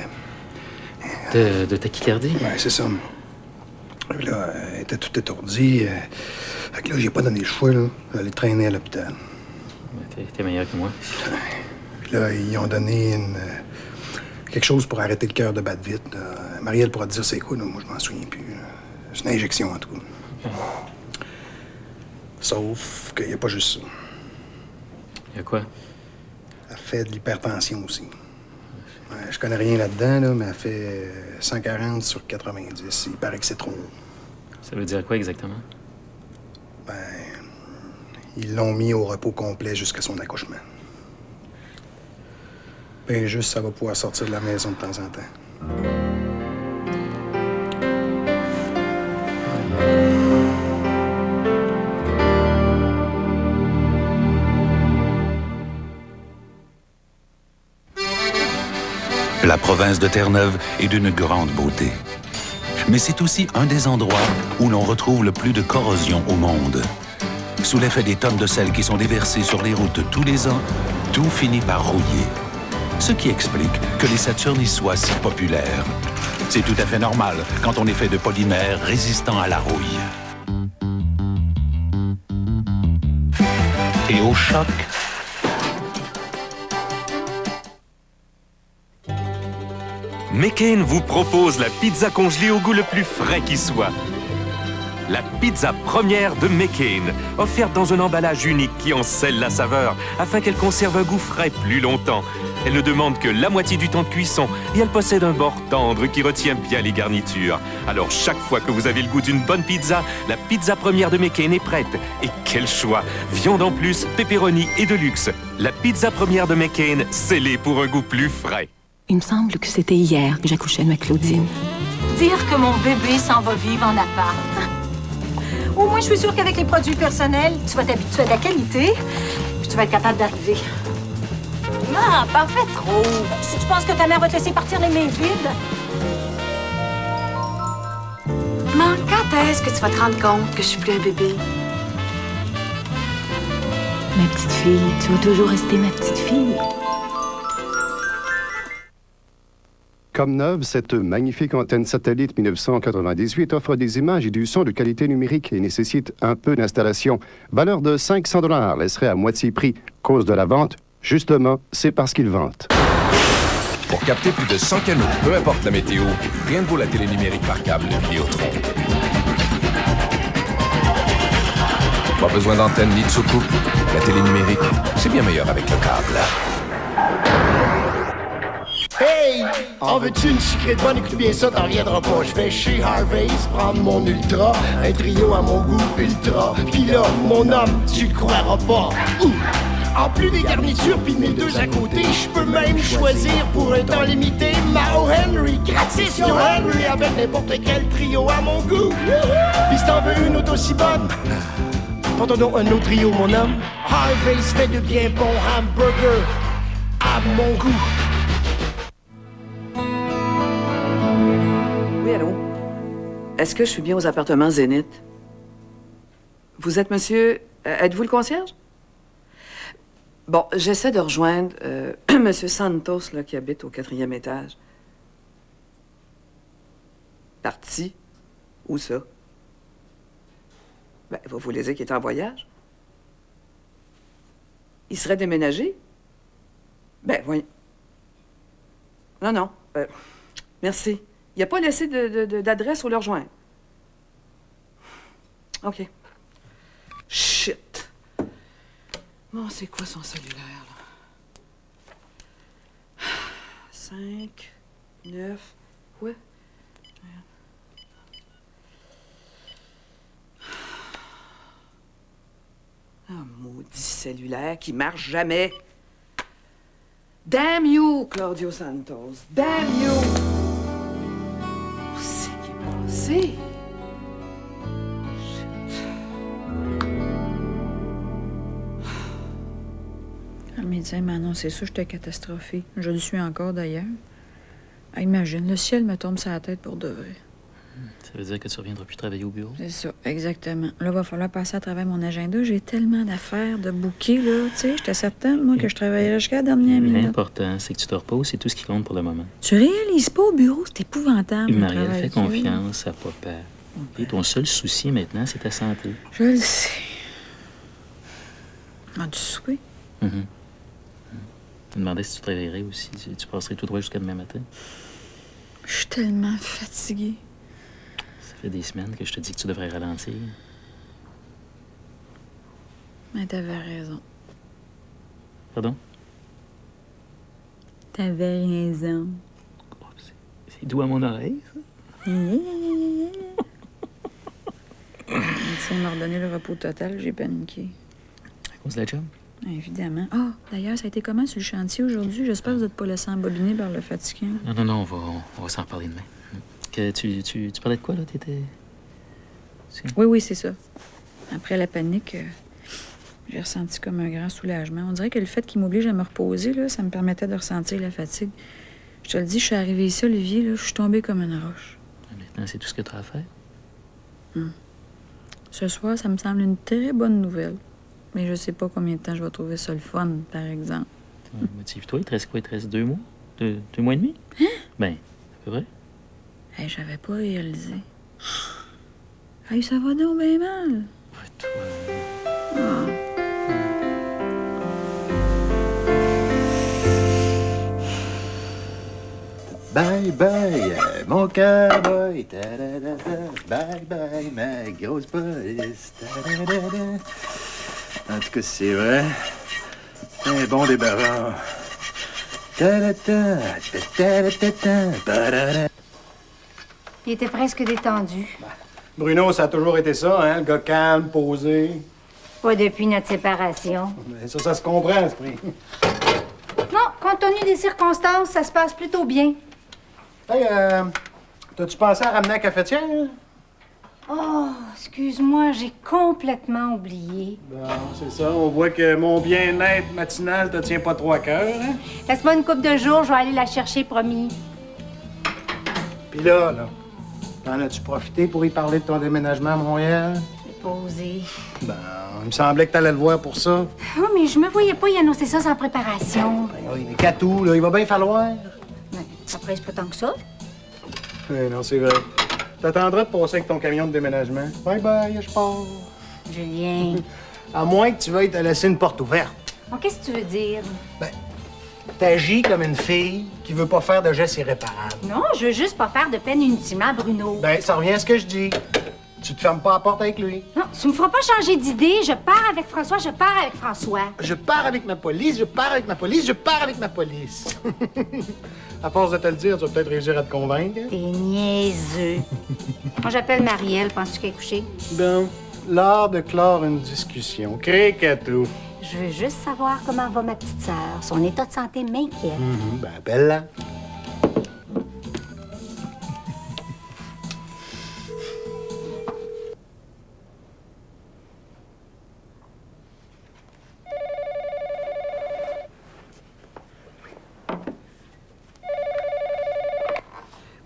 De tachycardie? Ouais, c'est ça. Puis là, elle était toute étourdie. Fait que là, j'ai pas donné le choix, là. J'allais traîner à l'hôpital. T'es meilleur que moi. Puis là, ils ont donné quelque chose pour arrêter le cœur de battre vite. Là. Marielle pourra te dire c'est quoi, là. Moi, je m'en souviens plus. C'est une injection, en tout cas. Sauf qu'il n'y a pas juste ça. Il y a quoi? Elle fait de l'hypertension aussi. Ouais, je connais rien là-dedans, là, mais elle fait 140 sur 90. Il paraît que c'est trop haut. Ça veut dire quoi exactement? Ben, ils l'ont mis au repos complet jusqu'à son accouchement. Ben, juste, ça va pouvoir sortir de la maison de temps en temps. La province de Terre-Neuve est d'une grande beauté. Mais c'est aussi un des endroits où l'on retrouve le plus de corrosion au monde. Sous l'effet des tonnes de sel qui sont déversées sur les routes tous les ans, tout finit par rouiller. Ce qui explique que les Saturnes y soient si populaires. C'est tout à fait normal quand on est fait de polymères résistants à la rouille. Et au choc, McCain vous propose la pizza congelée au goût le plus frais qui soit. La pizza première de McCain, offerte dans un emballage unique qui en scelle la saveur afin qu'elle conserve un goût frais plus longtemps. Elle ne demande que la moitié du temps de cuisson et elle possède un bord tendre qui retient bien les garnitures. Alors chaque fois que vous avez le goût d'une bonne pizza, la pizza première de McCain est prête. Et quel choix! Viande en plus, pepperoni et de luxe. La pizza première de McCain, scellée pour un goût plus frais. Il me semble que c'était hier que j'accouchais de ma Claudine. Dire que mon bébé s'en va vivre en appart. Au moins, je suis sûre qu'avec les produits personnels, tu vas t'habituer à de la qualité, puis tu vas être capable d'arriver. Non, pas fait trop. Si tu penses que ta mère va te laisser partir les mains vides. Maman, quand est-ce que tu vas te rendre compte que je suis plus un bébé? Ma petite fille, tu vas toujours rester ma petite fille. Comme neuve, cette magnifique antenne satellite 1998 offre des images et du son de qualité numérique et nécessite un peu d'installation. Valeur de 500 $, laisserait à moitié prix. Cause de la vente, justement, c'est parce qu'ils vantent. Pour capter plus de 100 canaux, peu importe la météo, rien ne vaut la télé numérique par câble Vidéotron. Pas besoin d'antenne ni de soucoupe. La télé numérique, c'est bien meilleur avec le câble. Hey! En veux-tu une sucrée de bonne? Écoute bien ça, t'en reviendras pas. Je vais chez Harvey's prendre mon Ultra, un trio à mon goût ultra. Pis là, mon homme, tu le croiras pas. En plus des garnitures pis de mes deux à côté, je peux même choisir pour un temps limité ma O. Henry, gratis Yo Henry, avec n'importe quel trio à mon goût. Pis si t'en veux une autre aussi bonne, prends-toi donc un autre trio, mon homme. Harvey's fait de bien bons hamburgers à mon goût. Oui, allô? Est-ce que je suis bien aux appartements Zénith? Vous êtes monsieur... êtes-vous le concierge? Bon, j'essaie de rejoindre monsieur Santos, là, qui habite au 4e étage. Parti? Où ça? Ben, vous voulez dire qu'il est en voyage? Il serait déménagé? Ben, voyons. Non. Merci. Il n'a pas laissé d'adresse où le rejoindre. OK. Shit. Bon, c'est quoi son cellulaire, là? 5, 9... Ouais. Un maudit cellulaire qui marche jamais. Damn you, Claudio Santos. Damn you! C'est qui est passé? Le médecin m'a annoncé ça, j'étais catastrophée. Je le suis encore, d'ailleurs. Ah, imagine, le ciel me tombe sur la tête pour de vrai. Ça veut dire que tu reviendras plus travailler au bureau? C'est ça, exactement. Là, il va falloir passer à travers mon agenda. J'ai tellement d'affaires, de bouquets, là. Tu sais, j'étais certaine, moi, que je travaillerais jusqu'à la dernière minute. L'important, c'est que tu te reposes, c'est tout ce qui compte pour le moment. Tu réalises pas au bureau, c'est épouvantable. Marielle, fais confiance à papa. Et ton seul souci maintenant, c'est ta santé. Je le sais. As-tu souper? Je me demandais si tu te réveillerais ou si tu passerais tout droit jusqu'à demain matin. Je suis tellement fatiguée. Ça fait des semaines que je te dis que tu devrais ralentir. Mais t'avais raison. Pardon? T'avais raison. C'est doux à mon oreille, ça? Il m'a ordonné le repos total, j'ai paniqué. À cause de la job? Évidemment. Ah, d'ailleurs, ça a été comment sur le chantier aujourd'hui? J'espère que vous n'êtes pas laissé embobiner par le fatigant. Non, on va s'en reparler demain. Que tu parlais de quoi, là? T'étais... Oui, c'est ça. Après la panique, j'ai ressenti comme un grand soulagement. On dirait que le fait qu'il m'oblige à me reposer, là, ça me permettait de ressentir la fatigue. Je te le dis, je suis arrivée ici, Olivier, là, je suis tombée comme une roche. Maintenant, c'est tout ce que tu as à faire? Ce soir, ça me semble une très bonne nouvelle. Mais je sais pas combien de temps je vais trouver ça le fun, par exemple. Motive-toi, il te reste quoi? Il te reste 2 mois? 2 mois et demi? Hein? Ben, c'est vrai? Hey, j'avais pas réalisé. Hey, ça va donc bien mal. Ouais, toi... Bye bye, mon cowboy, bye bye, ma grosse police. En tout cas, c'est vrai. Un bon débarras. Il était presque détendu. Bruno, ça a toujours été ça, hein? Le gars calme, posé. Pas depuis notre séparation. Mais ça se comprend, esprit. Non, compte tenu des circonstances, ça se passe plutôt bien. Hey, t'as-tu pensé à ramener la cafetière? Hein? Oh, excuse-moi, j'ai complètement oublié. Bon, c'est ça. On voit que mon bien-être matinal te tient pas trop à cœur, hein? Laisse-moi une couple de jours, je vais aller la chercher, promis. Puis là, t'en as-tu profité pour y parler de ton déménagement à Montréal? Posé. Ben, il me semblait que t'allais le voir pour ça. Oh, mais je me voyais pas y annoncer ça sans préparation. Ben oui, mais qu'à tout, là, il va bien falloir. Ça presse pas tant que ça. Non, c'est vrai. T'attendras de passer avec ton camion de déménagement. Bye bye, je pars. Julien. À moins que tu veuilles te laisser une porte ouverte. Bon, qu'est-ce que tu veux dire? T'agis comme une fille qui veut pas faire de gestes irréparables. Non, je veux juste pas faire de peine inutilement à Bruno. Ben, ça revient à ce que je dis. Tu te fermes pas la porte avec lui. Non, tu me feras pas changer d'idée. Je pars avec François, je pars avec François. Je pars avec ma police, je pars avec ma police, je pars avec ma police. À force de te le dire, tu vas peut-être réussir à te convaincre. T'es niaiseux. Moi, j'appelle Marielle. Penses-tu qu'elle est couchée? Bon, l'art de clore une discussion. Cricatou. Je veux juste savoir comment va ma petite sœur. Son état de santé m'inquiète. Ben, appelle-la.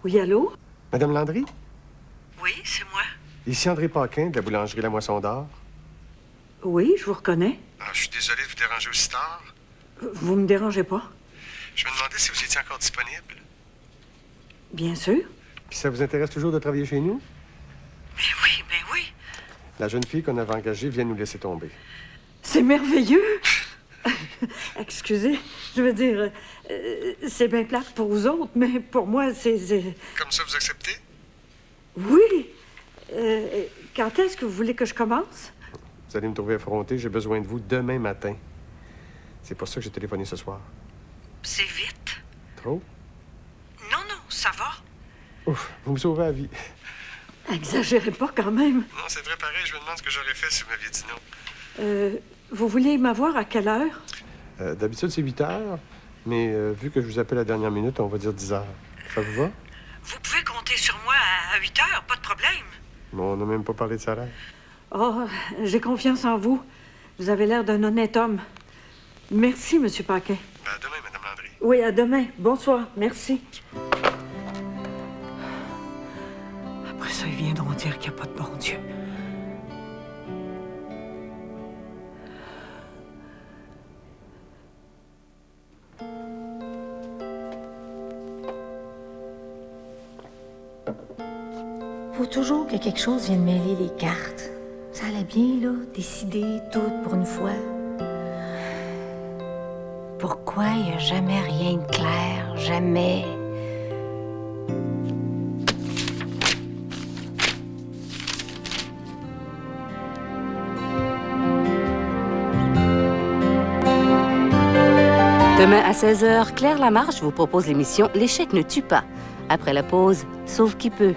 Oui, allô? Madame Landry? Oui, c'est moi. Ici André Paquin, de la boulangerie La Moisson d'Or. Oui, je vous reconnais. Ah, je suis désolé de vous déranger aussi tard. Vous me dérangez pas? Je me demandais si vous étiez encore disponible. Bien sûr. Puis ça vous intéresse toujours de travailler chez nous? Ben oui. La jeune fille qu'on avait engagée vient nous laisser tomber. C'est merveilleux. Excusez, je veux dire, c'est bien plate pour vous autres, mais pour moi, c'est... Comme ça, vous acceptez? Oui. Quand est-ce que vous voulez que je commence? Vous allez me trouver effronté. J'ai besoin de vous demain matin. C'est pour ça que j'ai téléphoné ce soir. C'est vite. Trop? Non, ça va. Ouf, vous me sauvez la vie. Exagérez pas quand même. Non, c'est vrai pareil. Je me demande ce que j'aurais fait si vous m'aviez dit non. Vous voulez m'avoir à quelle heure? D'habitude, c'est 8 heures. Mais vu que je vous appelle à la dernière minute, on va dire 10 heures. Ça vous va? Vous pouvez compter sur moi à 8 heures, pas de problème. Bon, on n'a même pas parlé de salaire. Oh, j'ai confiance en vous. Vous avez l'air d'un honnête homme. Merci, M. Paquin. Ben, à demain, Mme Landry. Oui, à demain. Bonsoir. Merci. Après ça, ils viendront dire qu'il n'y a pas de bon Dieu. Faut toujours que quelque chose vienne mêler les cartes. Ça allait bien, là, décider tout pour une fois. Pourquoi il n'y a jamais rien de clair? Jamais. Demain à 16h, Claire Lamarche vous propose l'émission L'échec ne tue pas. Après la pause, Sauve qui peut.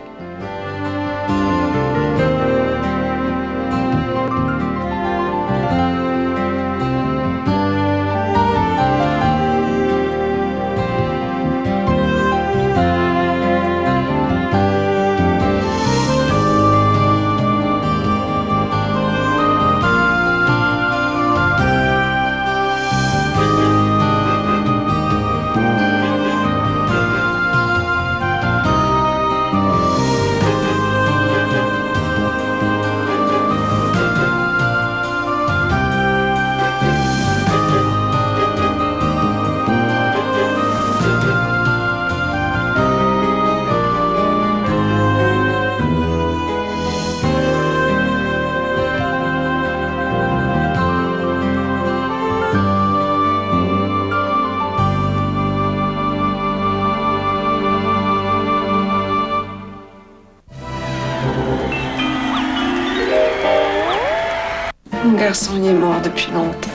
Mon garçon, il est mort depuis longtemps.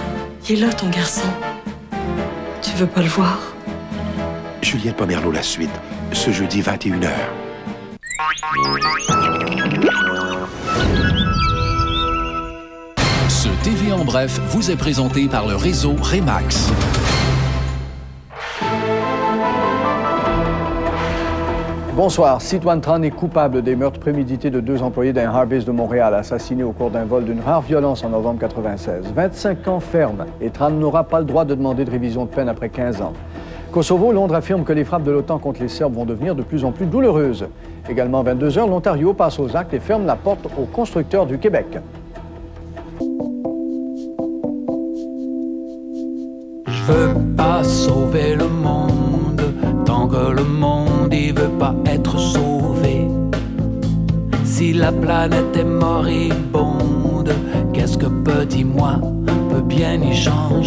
Il est là, ton garçon. Tu veux pas le voir? Juliette Pomerleau, la suite, ce jeudi 21h. Ce TV en bref vous est présenté par le réseau Remax. Bonsoir. Sitou-Anne Tran est coupable des meurtres prémédités de 2 employés d'un Harvey's de Montréal, assassinés au cours d'un vol d'une rare violence en novembre 96. 25 ans ferme, et Tran n'aura pas le droit de demander de révision de peine après 15 ans. Kosovo, Londres affirme que les frappes de l'OTAN contre les Serbes vont devenir de plus en plus douloureuses. Également 22h, l'Ontario passe aux actes et ferme la porte aux constructeurs du Québec. Je veux pas sauver le monde Tant que le monde il veut pas être sauvé. Si la planète est moribonde, qu'est-ce que petit moi peut bien y changer?